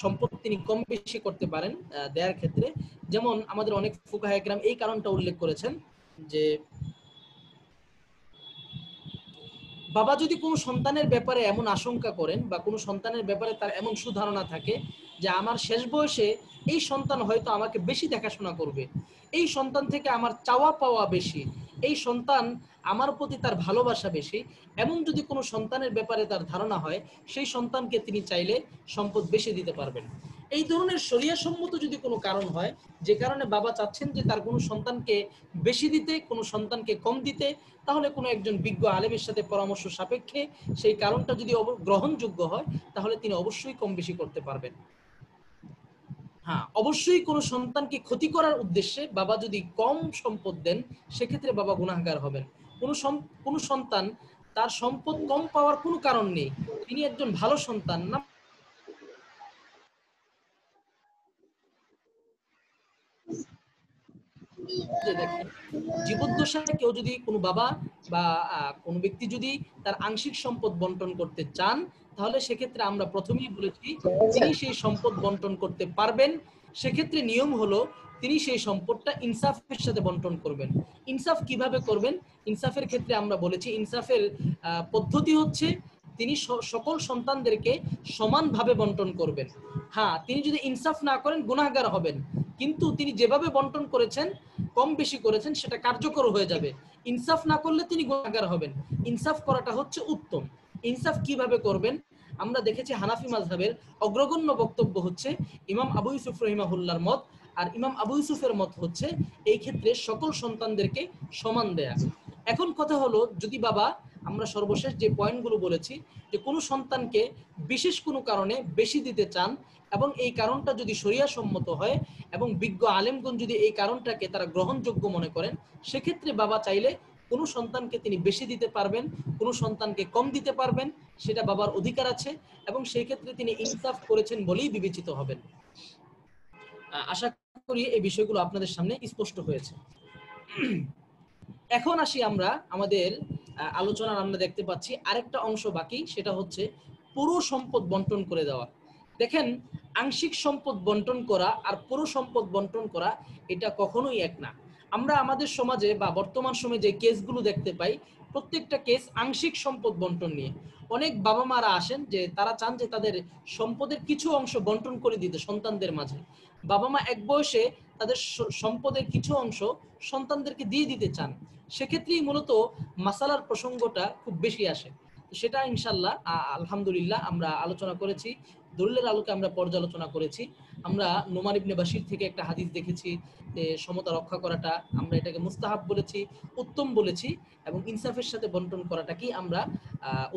সম্পদ তিনি কম বেশি করতে পারেন দেয়ার ক্ষেত্রে। যেমন আমাদের অনেক ফুকাহে কেরাম এই কারণটা উল্লেখ করেছেন যে বাবা যদি কোনো সন্তানের ব্যাপারে এমন আশঙ্কা করেন বা কোনো সন্তানের ব্যাপারে তার এমন সুধারণা থাকে যে আমার শেষ বয়সে এই সন্তান হয়তো আমাকে বেশি দেখাশোনা করবে, এই সন্তান থেকে আমার চাওয়া পাওয়া বেশি, এই সন্তান আমার প্রতি তার ভালোবাসা বেশি, এমন যদি কোনো সন্তানের ব্যাপারে তার ধারণা হয়, সেই সন্তানকে তিনি চাইলে সম্পদ বেশি দিতে পারবেন। এই ধরনের শরিয়াসম্মত যদি কোনো কারণ হয় যে কারণে বাবা চাচ্ছেন যে তার কোনো সন্তানকে বেশি দিতে, কোনো সন্তানকে কম দিতে, তাহলে কোনো একজন বিজ্ঞ আলেমের সাথে পরামর্শ সাপেক্ষে সেই কারণটা যদি গ্রহণযোগ্য হয়, তাহলে তিনি অবশ্যই কম বেশি করতে পারবেন। হ্যাঁ, অবশ্যই কোনো সন্তানকে ক্ষতি করার উদ্দেশ্যে বাবা যদি কম সম্পদ দেন, সেক্ষেত্রে বাবা গুনাহগার হবেন। কোনো সন্তান তার সম্পদ কম পাওয়ার কোনো কারণ নেই, তিনি একজন ভালো সন্তান না, দেখেন জীবদ্দশায় কেউ যদি কোনো বাবা বা কোনো ব্যক্তি যদি তার আংশিক সম্পদ বন্টন করতে চান, তাহলে সেক্ষেত্রে আমরা প্রথমেই বলেছি তিনি সেই সম্পদ বন্টন করতে পারবেন। সেক্ষেত্রে নিয়ম হলো তিনি সেই সম্পদটা ইনসাফের সাথে বন্টন করবেন। ইনসাফ কিভাবে করবেন? ইনসাফের ক্ষেত্রে আমরা বলেছি ইনসাফের পদ্ধতি হচ্ছে তিনি সকল সন্তানদেরকে সমানভাবে বন্টন করবেন। হ্যাঁ, তিনি যদি ইনসাফ না করেন গুনাহগার হবেন, কিন্তু তিনি যেভাবে বন্টন করেছেন, কম বেশি করেছেন, সেটা কার্যকর হয়ে যাবে। ইনসাফ না করলে তিনি গুনাহগার হবেন। ইনসাফ করাটা হচ্ছে উত্তম। ইনসাফ কিভাবে করবেন? আমরা দেখেছি হানাফি মাযহাবের অগ্রগণ্য বক্তব্য হচ্ছে ইমাম আবু ইউসুফ রাহিমাহুল্লাহর মত, আর ইমাম আবু ইউসুফের মত হচ্ছে এই ক্ষেত্রে সকল সন্তানদেরকে সমান দেয়া। এখন কথা হলো, যদি বাবা, আমরা সর্বশেষ যে পয়েন্টগুলো বলেছি, যে কোনো সন্তানকে বিশেষ কোনো কারণে বেশি দিতে চান এবং এই কারণটা যদি শরিয়া সম্মত হয় এবং বিজ্ঞ আলেমগণ যদি এই কারণটাকে তারা গ্রহণযোগ্য মনে করেন, সেক্ষেত্রে বাবা চাইলে কোনো সন্তানকে তিনি বেশি দিতে পারবেন, কোনো সন্তানকে কম দিতে পারবেন, সেটা বাবার অধিকার আছে এবং সেই ক্ষেত্রে তিনি ইনসাফ করেছেন বলেই বিবেচিত হবেন। আশা করি এই বিষয়গুলো আপনাদের সামনে স্পষ্ট হয়েছে। এখন আসি আমরা আমাদের আলোচনার, আমরা দেখতে পাচ্ছি আরেকটা অংশ বাকি, সেটা হচ্ছে পুরো সম্পদ বন্টন করে দেওয়া। দেখেন, আংশিক সম্পদ বন্টন করা আর পুরো সম্পদ বন্টন করা এটা কখনোই এক না। আমরা আমাদের সমাজে বা বর্তমান সময়ে যে কেসগুলো দেখতে পাই, প্রত্যেকটা কেস আংশিক সম্পদ বন্টন নিয়ে। অনেক বাবা মারা আসেন যে তারা চান যে তাদের সম্পদের কিছু অংশ বন্টন করে দিতে সন্তানদের মাঝে। বাবা মা এক বয়সে তাদের সম্পদের কিছু অংশ সন্তানদেরকে দিয়ে দিতে চান, সেক্ষেত্রেই মূলত মাসালার প্রসঙ্গটা খুব বেশি আসে। সেটা ইনশাল্লাহ আলহামদুলিল্লাহ আমরা আলোচনা করেছি, দলিলের আলোকে আমরা পর্যালোচনা করেছি। আমরা নোমান ইবনে বাশির থেকে একটা হাদিস দেখেছি যে সমতা রক্ষা করাটা, আমরা এটাকে মুস্তাহাব বলেছি, উত্তম বলেছি, এবং ইনসাফের সাথে বন্টন করাটাকেই আমরা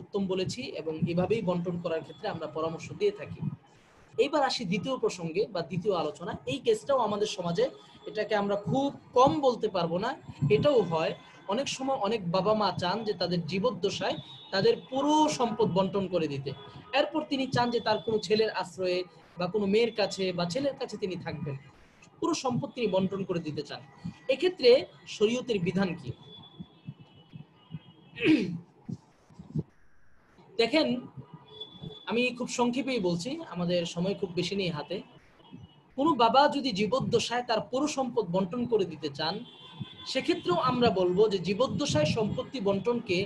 উত্তম বলেছি, এবং এভাবেই বন্টন করার ক্ষেত্রে আমরা পরামর্শ দিয়ে থাকি। এইবার আসি দ্বিতীয় প্রসঙ্গে বা দ্বিতীয় আলোচনা। এই কেসটাও আমাদের সমাজে, এটাকে আমরা খুব কম বলতে পারবো না, এটাও হয়। অনেক সময় অনেক বাবা মা চান যে তাদের জীবদ্দশায় তাদের পুরো সম্পদ বন্টন করে দিতে, এরপর তিনি চান যে তার কোনো ছেলের আশ্রয়ে বা কোনো মেয়ের কাছে বা ছেলের কাছে তিনি থাকবেন, পুরো সম্পদ তিনি বন্টন করে দিতে চান। এক্ষেত্রে শরীয়তের বিধান কি? দেখেন, আমি খুব সংক্ষেপেই বলছি, আমাদের সময় খুব বেশি নেই হাতে। কোনো বাবা যদি জীবদ্দশায় তার পুরো সম্পদ বন্টন করে দিতে চান, সেক্ষেত্রেও আমরা বলবো যে জীবদ্দশায় সম্পত্তি বন্টনকে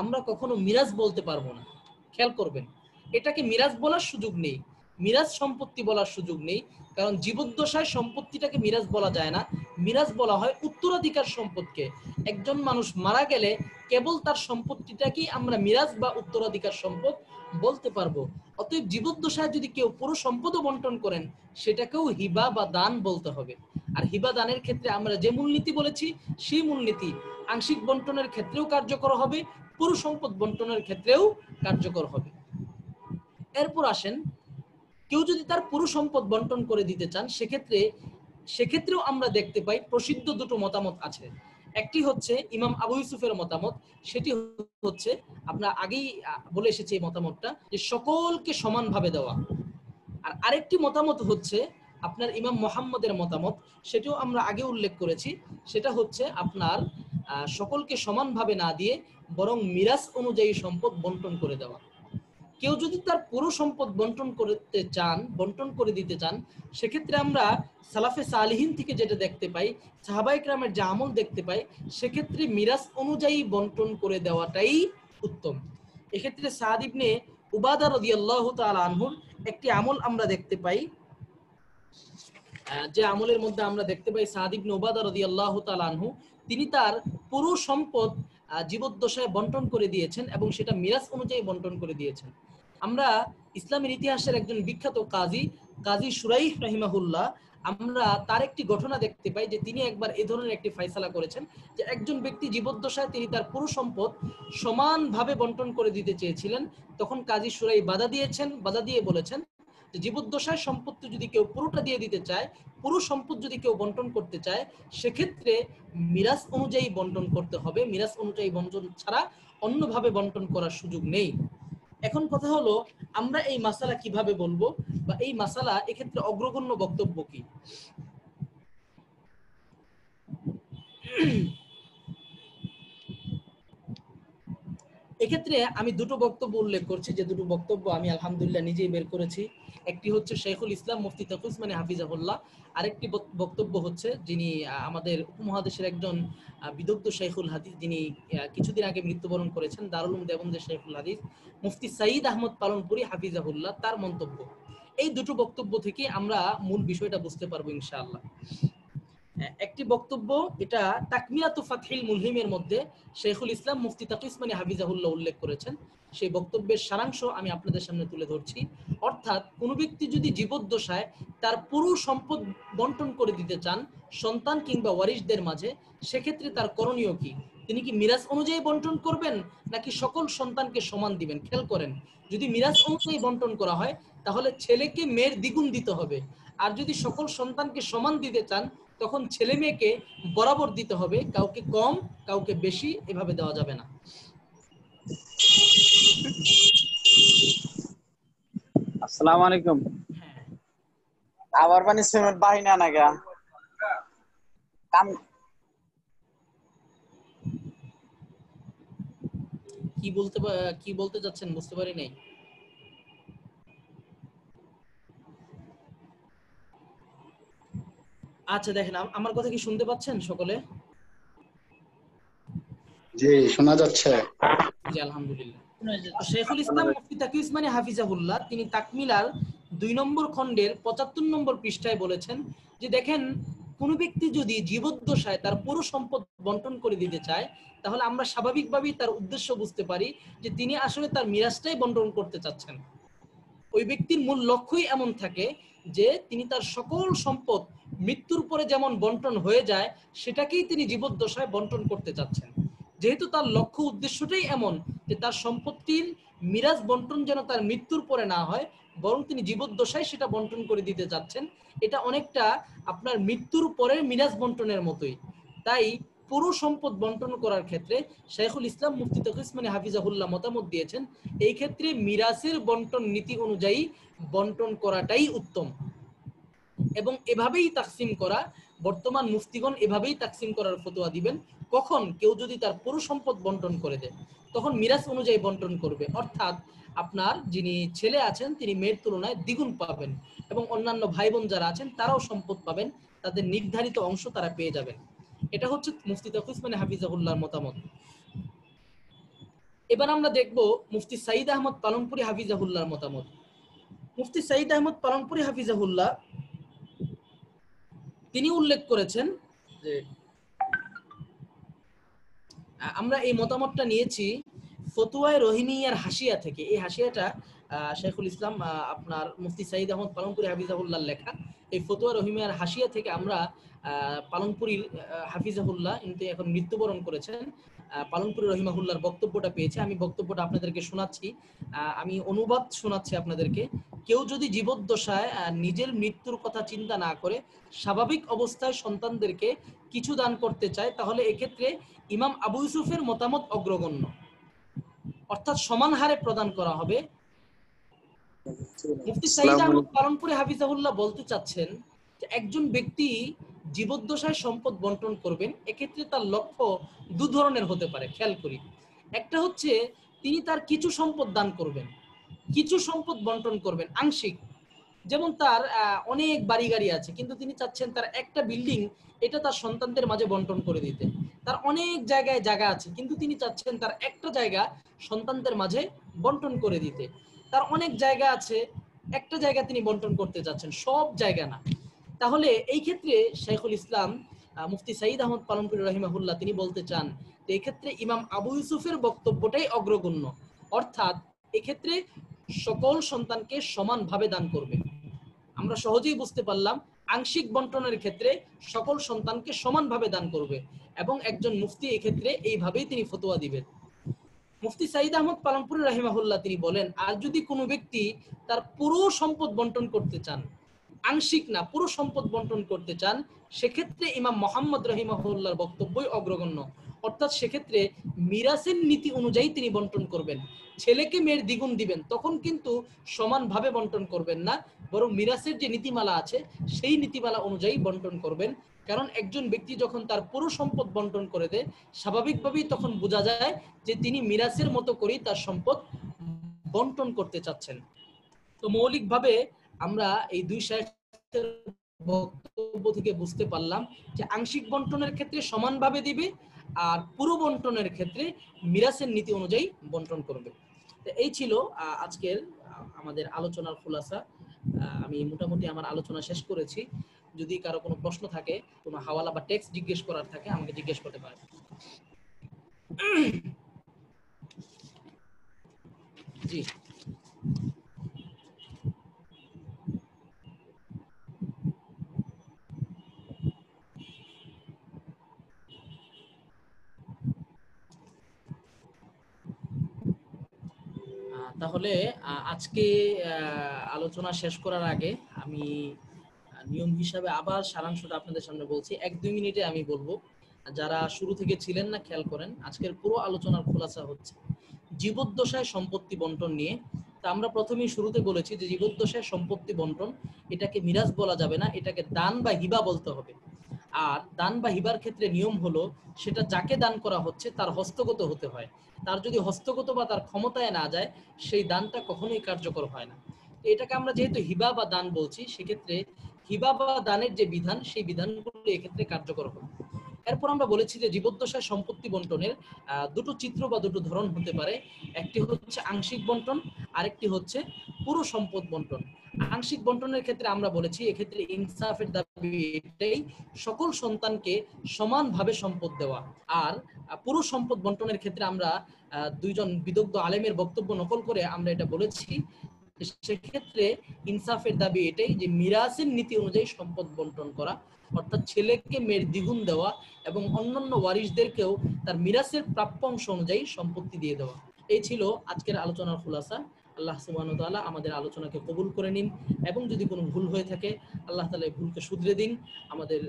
আমরা কখনো মিরাজ বলতে পারবো না। খেয়াল করবেন, এটাকে মিরাজ বলার সুযোগ নেই, মিরাজ সম্পত্তি বলার সুযোগ নেই, কারণ জীবদ্দশায় সম্পত্তিটাকে মিরাজ বলা যায় না। মিরাজ বলা হয় উত্তরাধিকার সম্পদকে। একজন মানুষ মারা গেলে কেবল তার সম্পত্তিটাকেই আমরা মিরাজ বা উত্তরাধিকার সম্পদ বলতে পারবো। অতএব জীবদ্দশায় যদি কেউ পুরো সম্পদও বন্টন করেন, সেটাকেও হিবা বা দান বলতে হবে। আর হিবা দানের ক্ষেত্রে আমরা যে মূলনীতি বলেছি, সেই মূলনীতি আংশিক বন্টনের ক্ষেত্রেও কার্যকর হবে, পুরো সম্পদ বন্টনের ক্ষেত্রেও কার্যকর হবে। এরপর আসেন, কেউ যদি তার পুরো সম্পদ বন্টন করে দিতে চান, সেক্ষেত্রেও আমরা দেখতে পাই প্রসিদ্ধ দুটো মতামত আছে। একটি হচ্ছে ইমাম আবু ইউসুফের মতামত, সেটি হচ্ছে, আমরা আগেই বলে এসেছি এই মতামতটা, যে সকলকে সমানভাবে দেওয়া। আর আরেকটি মতামত হচ্ছে আপনার ইমাম মুহাম্মদের মতামত, সেটাও আমরা আগে উল্লেখ করেছি, সেটা হচ্ছে আপনার সকলকে সমানভাবে না দিয়ে বরং মিরাস অনুযায়ী সম্পদ বন্টন করে দেওয়া। কেউ যদি তার পুরো সম্পদ বন্টন করে দিতে চান, সেক্ষেত্রে আমরা সালাফে সালিহিন থেকে যেটা দেখতে পাই, সাহাবায়ে কেরামের যে আমল দেখতে পাই, সেক্ষেত্রে মিরাস অনুযায়ী বন্টন করে দেওয়াটাই উত্তম। এক্ষেত্রে সাদ ইবনে উবাদা রাদিয়াল্লাহু তাআলা আনহুর একটি আমল আমরা দেখতে পাই, যে আমলের মধ্যে আমরা দেখতে পাই সাদ ইবনে উবাদা রাদিয়াল্লাহু তাআলা আনহু তিনি তার পুরো সম্পদ জীবদ্দশায় বন্টন করে দিয়েছেন, এবং সেটা মিরাস অনুযায়ী বন্টন করে দিয়েছেন। আমরা ইসলামের ইতিহাসের একজন বিখ্যাত কাজী শুরাইহ রাহিমাহুল্লাহ, আমরা তার একটি ঘটনা দেখতে পাই যে তিনি একবার এ ধরনের একটি ফয়সালা করেছেন যে একজন ব্যক্তি জীবদ্দশায় তিনি তার পুরো সম্পদ সমানভাবে বন্টন করে দিতে চেয়েছিলেন। তখন কাজী শুরাইহ বাধা দিয়ে বলেছেন যে জীবদ্দশায় সম্পত্তি যদি কেউ পুরোটা দিয়ে দিতে চায়, পুরো সম্পদ যদি কেউ বন্টন করতে চায়, সেক্ষেত্রে মিরাস অনুযায়ী বন্টন করতে হবে, মিরাস অনুযায়ী বন্টন ছাড়া অন্যভাবে বন্টন করার সুযোগ নেই। এখন কথা হলো, আমরা এই মাসালা কিভাবে বলবো, বা এই মাসালা এক্ষেত্রে অগ্রগণ্য বক্তব্য কি? এক্ষেত্রে আমি দুটো বক্তব্য উল্লেখ করছি, যে দুটো বক্তব্য আমি আলহামদুলিল্লাহ নিজেই বের করেছি। একটি হচ্ছে শেখুল ইসলাম মুফতি তাকি উসমানী হাফিজাহুল্লাহ, আরেকটি বক্তব্য হচ্ছে যিনি আমাদের উপমহাদেশের একজন বিদগ্ধ শেখুল হাদিস, যিনি কিছুদিন আগে মৃত্যুবরণ করেছেন, দারুল উলুম দেওবন্দের শেখুল হাদিস মুফতি সাঈদ আহমদ পালনপুরি হাফিজাহুল্লাহ, তার মন্তব্য। এই দুটো বক্তব্য থেকে আমরা মূল বিষয়টা বুঝতে পারবো ইনশাআল্লাহ। একটি বক্তব্য, এটা তাকমিয়াতু ফাতহিল মুলহিমের মধ্যে শেখুল ইসলাম মুফতি তাকি উসমানী হাফিজাহুল্লাহ উল্লেখ করেছেন। সেই বক্তব্যের সারাংশ আমি আপনাদের সামনে তুলে ধরছি। অর্থাৎ কোনো ব্যক্তি যদি জীবদ্দশায় তার পুরো সম্পদ বন্টন করে দিতে চান সন্তান কিংবা ওয়ারিসদের মাঝে, সেক্ষেত্রে তার করণীয় কি? তিনি কি মিরাস অনুযায়ী বন্টন করবেন, নাকি সকল সন্তানকে সমান দিবেন? খেয়াল করেন, যদি মিরাস অনুযায়ী বন্টন করা হয়, তাহলে ছেলেকে মেয়ের দ্বিগুণ দিতে হবে। আর যদি সকল সন্তানকে সমান দিতে চান, তখন ছেলে মেয়েকে বরাবর দিতে হবে, কাউকে কম কাউকে বেশি এভাবে দেওয়া যাবে না। আসসালামু আলাইকুম। হ্যাঁ, আবার পানি সিমেন্ট বাহিনা নাগা কাম কি বলতে যাচ্ছেন বুঝতে পারি নাই। আচ্ছা দেখেন, আমার কথা কি শুনতে পাচ্ছেন সকলে? জি, শোনা যাচ্ছে। জি আলহামদুলিল্লাহ। শেখুল ইসলাম মুফতি তাকি উসমানী হাফিজাহুল্লাহ তিনি তাকমিলার 2 নম্বর খণ্ডের 75 নম্বর পৃষ্ঠায় বলেছেন যে দেখেন, কোন ব্যক্তি যদি জীবদ্দশায় তার পুরো সম্পদ বন্টন করে দিতে চায়, তাহলে আমরা স্বাভাবিকভাবেই তার উদ্দেশ্য বুঝতে পারি যে তিনি আসলে তার মিরাজটাই বন্টন করতে চাচ্ছেন। ওই ব্যক্তির মূল লক্ষ্যই এমন থাকে যে তিনি তার সকল সম্পদ মৃত্যুর পরে যেমন বন্টন হয়ে যায়, সেটাকেই তিনি জীবদ্দশায় বন্টন করতে চাচ্ছেন। যেহেতু তার লক্ষ্য উদ্দেশ্যটাই এমন যে তার সম্পত্তির মিরাজ বন্টন যেন তার মৃত্যুর পরে না হয়, বরং তিনি জীবদ্দশায় সেটা বন্টন করে দিতে চাচ্ছেন। এটা অনেকটা আপনার মৃত্যুর পরের মিরাজ বন্টনের মতোই। তাই পুরো সম্পদ বন্টন করার ক্ষেত্রে শেখুল ইসলাম মুফতি তাকি উসমানী হাফিজাহুল্লাহ মতামত দিয়েছেন এই ক্ষেত্রে মিরাসের বন্টন নীতি অনুযায়ী বন্টন করাটাই উত্তম, এবং এভাবেই তাকসিম করা, বর্তমান মুফতিগণ এভাবেই তাকসিম করার ফতোয়া দিবেন। কখন কেউ যদি তার পুরো সম্পদ বন্টন করে দেয়, তখন মিরাস অনুযায়ী বন্টন করবে, অর্থাৎ আপনার যিনি ছেলে আছেন তিনি মেয়ের তুলনায় দ্বিগুণ পাবেন, এবং অন্যান্য ভাই বোন যারা আছেন তারাও সম্পদ পাবেন, তাদের নির্ধারিত অংশ তারা পেয়ে যাবেন। এটা হচ্ছে মুফতি তাকি উসমানী হাফিজাহুল্লাহর মতামত। এবার আমরা দেখব মুফতি সাঈদ আহমদ পালনপুরি হাফিজাহুল্লাহর মতামত। মুফতি সাঈদ আহমদ পালনপুরি হাফিজাহুল্লাহ তিনি উল্লেখ করেছেন যে আমরা এই মতামতটা নিয়েছি ফতুয়ায়ে রহিমিয়ার হাসিয়া থেকে। এই হাসিয়াটা শেখুল ইসলাম আপনার মুফতি সাঈদ আহমদ পালনপুরি হাফিজাহুল্লাহর লেখা। এই ফতুয়া রহিমিয়ার হাসিয়া থেকে আমরা পালনপুরির হাফিজাহুল্লাহ কিন্তু এখন মৃত্যুবরণ করেছেন, পালনপুরি রহিমাহুল্লাহর বক্তব্যটা পেয়েছে। আমি বক্তব্যটা আপনাদেরকে শোনাচ্ছি, আমি অনুবাদ শোনাচ্ছি আপনাদেরকে। কেউ যদি জীবদ্দশায় নিজের মৃত্যুর কথা চিন্তা না করে স্বাভাবিক অবস্থায় সন্তানদেরকে কিছু দান করতে চায়, তাহলে এক্ষেত্রে ইমাম আবু ইউসুফের মতামত অগ্রগণ্য, অর্থাৎ সমান হারে প্রদান করা হবে। মুফতি সাঈদ আহমদ পালনপুরি হাফিজাহুল্লাহ বলতে চাচ্ছেন যে একজন ব্যক্তি জীবদ্দশায় সম্পদ বন্টন করবেন, এক্ষেত্রে তার লক্ষ্য দু ধরনের হতে পারে। খেয়াল করি, একটা হচ্ছে তিনি তার কিছু সম্পদ দান করবেন, কিছু সম্পদ বন্টন করবেন আংশিক। যেমন তার অনেক বাড়ি গাড়ি আছে, কিন্তু তিনি চাচ্ছেন তার একটা বিল্ডিং এটা তার সন্তানদের মাঝে বন্টন করে দিতে। তার অনেক জায়গায় জায়গা আছে, কিন্তু তিনি চাচ্ছেন তার একটা জায়গা সন্তানদের মাঝে বন্টন করে দিতে। তার অনেক জায়গা আছে, একটা জায়গা তিনি বন্টন করতে চাচ্ছেন, সব জায়গা না। তাহলে এই ক্ষেত্রে শেখুল ইসলাম মুফতি সাঈদ আহমদ পালনপুরি রাহিমাহুল্লাহ তিনি বলতে চান যে এক্ষেত্রে ইমাম আবু ইউসুফের বক্তব্যটাই অগ্রগণ্য, অর্থাৎ এক্ষেত্রে সকল সন্তানকে সমানভাবে দান করবে। আমরা সহজেই বুঝতে পারলাম আংশিক বন্টনের ক্ষেত্রে সকল সন্তানকে সমানভাবে দান করবে, এবং একজন মুফতি এক্ষেত্রে এইভাবেই তিনি ফতোয়া দিবেন। মুফতি সাঈদ আহমদ পালনপুরি রাহিমাহুল্লাহ তিনি বলেন, আর যদি কোনো ব্যক্তি তার পুরো সম্পদ বন্টন করতে চান, আংশিক না পুরো সম্পদ বন্টন করতে চান, সেক্ষেত্রে ইমাম মোহাম্মদ রাহিমাহুল্লাহর বক্তব্যই অগ্রগণ্য, অর্থাৎ সেক্ষেত্রে মিরাসের নীতি অনুযায়ী তিনি বন্টন করবেন। ছেলেকে মেয়ের দ্বিগুণ দিবেন, তখন কিন্তু সমানভাবে বন্টন করবেন না, বরং মিরাসের যে নীতিমালা আছে সেই নীতিমালা অনুযায়ী বন্টন করবেন। কারণ একজন ব্যক্তি যখন তার পুরো সম্পদ বন্টন করে দেয়, স্বাভাবিকভাবেই তখন বোঝা যায় যে তিনি মিরাসের মতো করেই তার সম্পদ বন্টন করতে চাচ্ছেন। তো মৌলিকভাবে আমরা এই দুই শায়েখের বক্তব্য থেকে বুঝতে পারলাম যে আংশিক বন্টনের ক্ষেত্রে সমানভাবে দিবে, আর পুরো বন্টনের ক্ষেত্রে মিরাসের নীতি অনুযায়ী বন্টন করবে। তো এই ছিল আজকের আমাদের আলোচনার খুলাসা। আমি মোটামুটি আমার আলোচনা শেষ করেছি। যদি কারো কোনো প্রশ্ন থাকে, কোনো হাওয়ালা বা টেক্সট জিজ্ঞেস করার থাকে, আমাকে জিজ্ঞেস করতে পারেন। জি তাহলে আজকে আলোচনা শেষ করার আগে আমি নিয়ম হিসাবে আবার সারাংশটা আপনাদের সামনে বলছি, 1-2 মিনিটে আমি বলবো। যারা শুরু থেকে ছিলেন না খেয়াল করেন, আজকের পুরো আলোচনার খোলাসা হচ্ছে জীবদ্দশায় সম্পত্তি বন্টন নিয়ে। তা আমরা প্রথমেই শুরুতে বলেছি যে জীবদ্দশায় সম্পত্তি বন্টন এটাকে মিরাজ বলা যাবে না, এটাকে দান বা হিবা বলতে হবে। আর দান বা হিবার ক্ষেত্রে নিয়ম হলো সেটা যাকে দান করা হচ্ছে তার হস্তগত হতে হয়। তার যদি হস্তগত বা তার ক্ষমতায় না যায়, সেই দানটা কখনোই কার্যকর হয় না। এটাকে আমরা যেহেতু হিবা বা দান বলছি, সেক্ষেত্রে হিবা বা দানের যে বিধান, সেই বিধানগুলো এক্ষেত্রে কার্যকর হবে। এরপর আমরা বলেছি যে জীবদ্দশায় সম্পত্তি বন্টনের দুটো চিত্র বা দুটো ধরন হতে পারে। একটি হচ্ছে আংশিক বন্টন, আরেকটি হচ্ছে পুরো সম্পদ বন্টন। আংশিক বন্টনের ক্ষেত্রে আমরা বলেছি এক্ষেত্রে ইনসাফের দাবি এটাই, সকল সন্তানকে সমানভাবে সম্পদ দেওয়া। আর পুরো সম্পদ বন্টনের ক্ষেত্রে আমরা দুইজন বিদগ্ধ আলেমের বক্তব্য নকল করে আমরা এটা বলেছি, সেক্ষেত্রে ইনসাফের দাবি এটাই যে মিরাসের নীতি অনুযায়ী সম্পদ বন্টন করা, অর্থাৎ ছেলেকে মেয়ের দ্বিগুণ দেওয়া এবং অন্যান্য ওয়ারিসদেরকেও তার মিরাসের প্রাপ্য অংশ অনুযায়ী সম্পত্তি দিয়ে দেওয়া। এই ছিল আজকের আলোচনার খুলাসা। আল্লাহ সুবহানাহু ওয়া তাআলা আমাদের আলোচনাকে কবুল করে নিন, এবং যদি কোনো ভুল হয়ে থাকে আল্লাহ তাআলা এই ভুলকে শুধরে দিন। আমাদের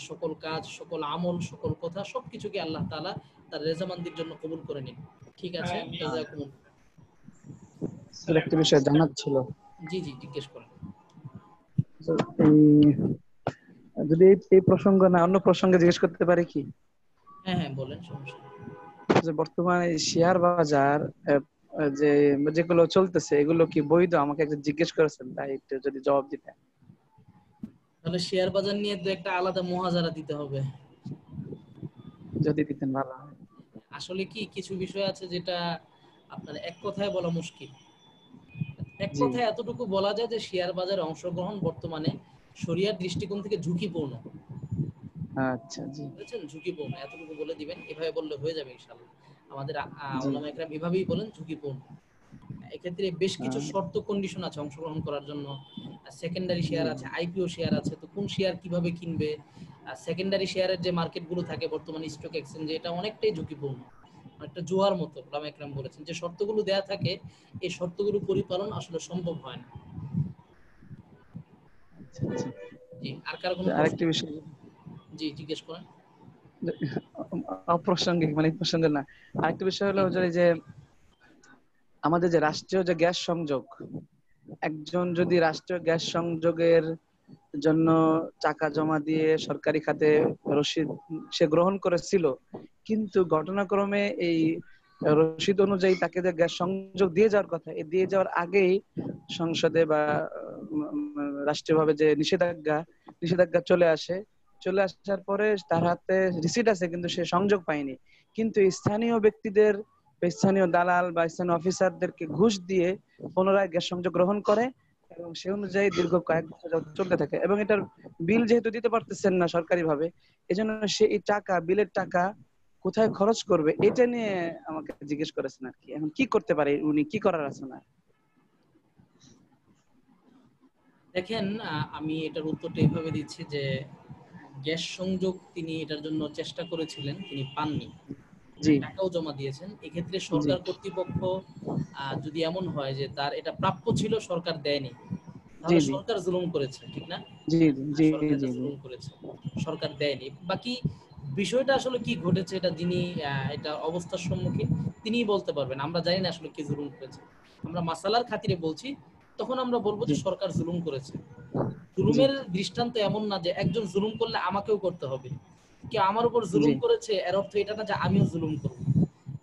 সকল কাজ, সকল আমল, সকল কথা সবকিছুকে আল্লাহ তাআলা তার রেজামান্দির জন্য কবুল করে নিন। ঠিক আছে, জাযাকুমুল্লাহ। স্যার একটা বিষয় জানার ছিল। জি জি, জিজ্ঞেস করেন। যদি এই প্রসঙ্গ না অন্য প্রসঙ্গে জিজ্ঞেস করতে পারি কি? হ্যাঁ হ্যাঁ, বলেন, সমস্যা নেই। যে বর্তমানে শেয়ার বাজার যে যেগুলো চলতেছে এগুলো কি বৈধ? আমাকে একজন জিজ্ঞেস করেছেন, তাই একটু যদি জবাব দিতেন। তাহলে শেয়ার বাজার নিয়ে তো একটা আলাদা মুহাজারা দিতে হবে। যদি দিতেন ভালো হয়। আসলে কি কিছু বিষয় আছে যেটা আপনার এক কথায় বলা মুশকিল। এক জি। কথায় এতটুকু বলা যায় যে শেয়ার বাজারে অংশগ্রহণ বর্তমানে শরিয়ার দৃষ্টিকোণ থেকে ঝুঁকিপূর্ণ। আচ্ছা, জি বুঝেছেন, ঝুঁকিপূর্ণ, এতটুকু বলে দিবেন, এভাবে বললে হয়ে যাবে ইনশাআল্লাহ। আমাদের জি। উলামা একরাম এভাবেই বলেন, ঝুঁকিপূর্ণ। এক্ষেত্রে বেশ কিছু শর্ত কন্ডিশন আছে অংশগ্রহণ করার জন্য। সেকেন্ডারি শেয়ার আছে, আইপিও শেয়ার আছে, তো কোন শেয়ার কিভাবে কিনবে, সেকেন্ডারি শেয়ারের যে মার্কেটগুলো থাকে বর্তমানে স্টক এক্সচেঞ্জে, এটা অনেকটাই ঝুঁকিপূর্ণ, একটা জুয়ার মতো। উলামা একরাম বলেছেন যে শর্তগুলো দেয়া থাকে, এই শর্তগুলো পরিপালন আসলে সম্ভব হয় না। আচ্ছা আচ্ছা। জি, আর কার কোনো প্রশ্ন? আরেকটি বিষয়, জি, জিজ্ঞেস করেন। অপ্রাসঙ্গিক মানে এই প্রসঙ্গে না, আরেকটা বিষয় হলো যে আমাদের যে রাষ্ট্রীয় যে গ্যাস সংযোগ, একজন যদি রাষ্ট্রীয় গ্যাস সংযোগের জন্য টাকা জমা দিয়ে সরকারি খাতে রসিদ সে গ্রহণ করেছিল, কিন্তু ঘটনাক্রমে এই রসিদ অনুযায়ী তাকে যে গ্যাস সংযোগ দিয়ে যাওয়ার কথা, এই দিয়ে যাওয়ার আগেই সংসদে বা রাষ্ট্রীয়ভাবে যে নিষেধাজ্ঞা চলে আসার পরে তার হাতে রিসিট আছে কিন্তু সে সংযোগ পায়নি, কিন্তু স্থানীয় ব্যক্তিদের, স্থানীয় দালাল বা স্থানীয় অফিসারদেরকে ঘুষ দিয়ে পুনরায় গ্যাস সংযোগ গ্রহণ করে এবং সে অনুযায়ী দীর্ঘ কয়েক বছর চলতে থাকে, এবং এটার বিল যেহেতু দিতে পারতেছেন না সরকারি ভাবে, এজন্য সে এই টাকা, বিলের টাকা কোথায় খরচ করবে এটা নিয়ে আমাকে জিজ্ঞেস করেছেন আর কি। এখন কি করতে পারে উনি, কি করার আছে না? দেখেন, আমি এটার উত্তরটা এইভাবে দিচ্ছি যে গ্যাস সংযোগ তিনি এটার জন্য চেষ্টা করেছিলেন, তিনি পাননি, জি টাকাও জমা দিয়েছেন। এক্ষেত্রে জি সরকার কর্তৃপক্ষ যদি এমন হয় যে তার এটা প্রাপ্য ছিল, সরকার দেয়নি, জি তাহলে জি সরকার জুলুম করেছে, ঠিক না? জি জি সরকার জি এটা জি জুলুম করেছে, সরকার দেয়নি। বাকি বিষয়টা আসলে কি ঘটেছে, এটা যিনি এটা অবস্থার সম্মুখীন তিনিই বলতে পারবেন। আমরা জানি না আসলে কি জুলুম করেছে। আমরা মাসালার খাতিরে বলছি, তখন আমরা বলবো যে জি সরকার জুলুম করেছে। জি জুলুমের দৃষ্টান্ত এমন না যে একজন জুলুম করলে আমাকেও করতে হবে, কি আমার উপর জি জুলুম করেছে এর অর্থ এটা না যে আমিও জুলুম করব।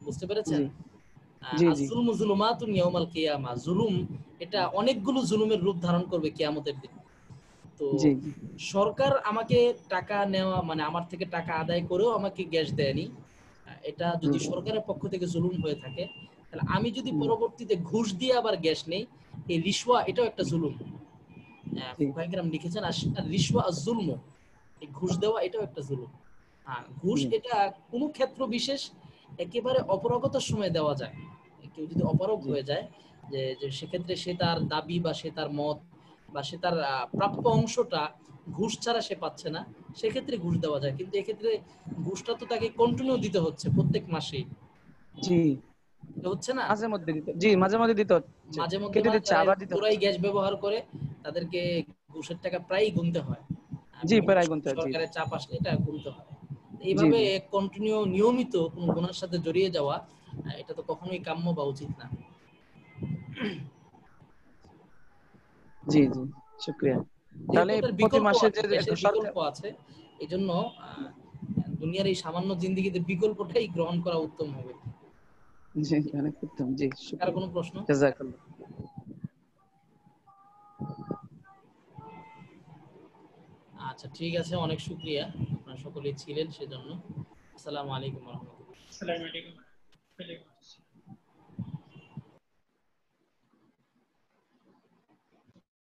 বুঝতে পেরেছেন? জি জি জি আজ-জুলমু যুলুমাতুন ইয়াউমাল কিয়ামা, জুলুম এটা অনেকগুলো জুলুমের রূপ ধারণ করবে কিয়ামতের দিন। তো জি সরকার আমাকে টাকা নেওয়া মানে আমার থেকে টাকা আদায় করেও আমাকে গ্যাস দেয়নি, এটা যদি সরকারের পক্ষ থেকে জুলুম হয়ে থাকে, তাহলে আমি যদি পরবর্তীতে ঘুষ দিয়ে আবার গ্যাস নেই, এই রিশওয়া এটাও একটা জুলুম। ফুকাহায়ে কেরাম লিখেছেন রিশওয়া আজ-জুলম, এই ঘুষ দেওয়া এটাও একটা জুলুম। ঘুষ এটা কোনো ক্ষেত্র বিশেষ একেবারে অপরাগতার সময় দেওয়া যায়। কেউ যদি অপারগ হয়ে যায়, যে সেক্ষেত্রে সে তার দাবি বা সে তার মত বা সে তার প্রাপ্য অংশটা ঘুষ ছাড়া সে পাচ্ছে না, সেক্ষেত্রে ঘুষ দেওয়া যায়। কিন্তু এক্ষেত্রে ঘুষটা তো তাকে কন্টিনিউ দিতে হচ্ছে প্রত্যেক মাসেই, জি হচ্ছে না? মাঝে মধ্যে দিতে, জি মাঝে মধ্যে দিতে হচ্ছে, মাঝে মধ্যে কেটে মানে দিচ্ছে যারা আবার দিতে পুরাই হচ্ছে। গ্যাস ব্যবহার করে তাদেরকে ঘুষের টাকা প্রায়ই গুনতে হয়। জি বিভিন্ন প্রায় গুনতে হয়। জি সরকারের চাপ আসলে এটা গুনতে হয়। জি এইভাবে জি কন্টিনিউ নিয়মিত কোন গুনার সাথে জড়িয়ে যাওয়া, এটা তো কখনোই কাম্য বা উচিত না। জি জি শুকরিয়া। তাহলে যেহেতু এটার প্রতি বিকল্প মাসে আছে, যে গ্যাসের সরকার, বিকল্প আছে, এজন্য দুনিয়ার এই সামান্য জিন্দেগিতে বিকল্পটাই গ্রহণ করা উত্তম হবে। জি অনেক উত্তম, জি কার শুকরিয়া, কোনো প্রশ্ন? জাযাকাল্লাহ। আচ্ছা ঠিক আছে, অনেক শুকরিয়া, আপনারা সকলেই ছিলেন সেজন্য। আসসালামু আলাইকুম ওয়া রাহমাতুল্লাহ। আসসালামু আলাইকুম।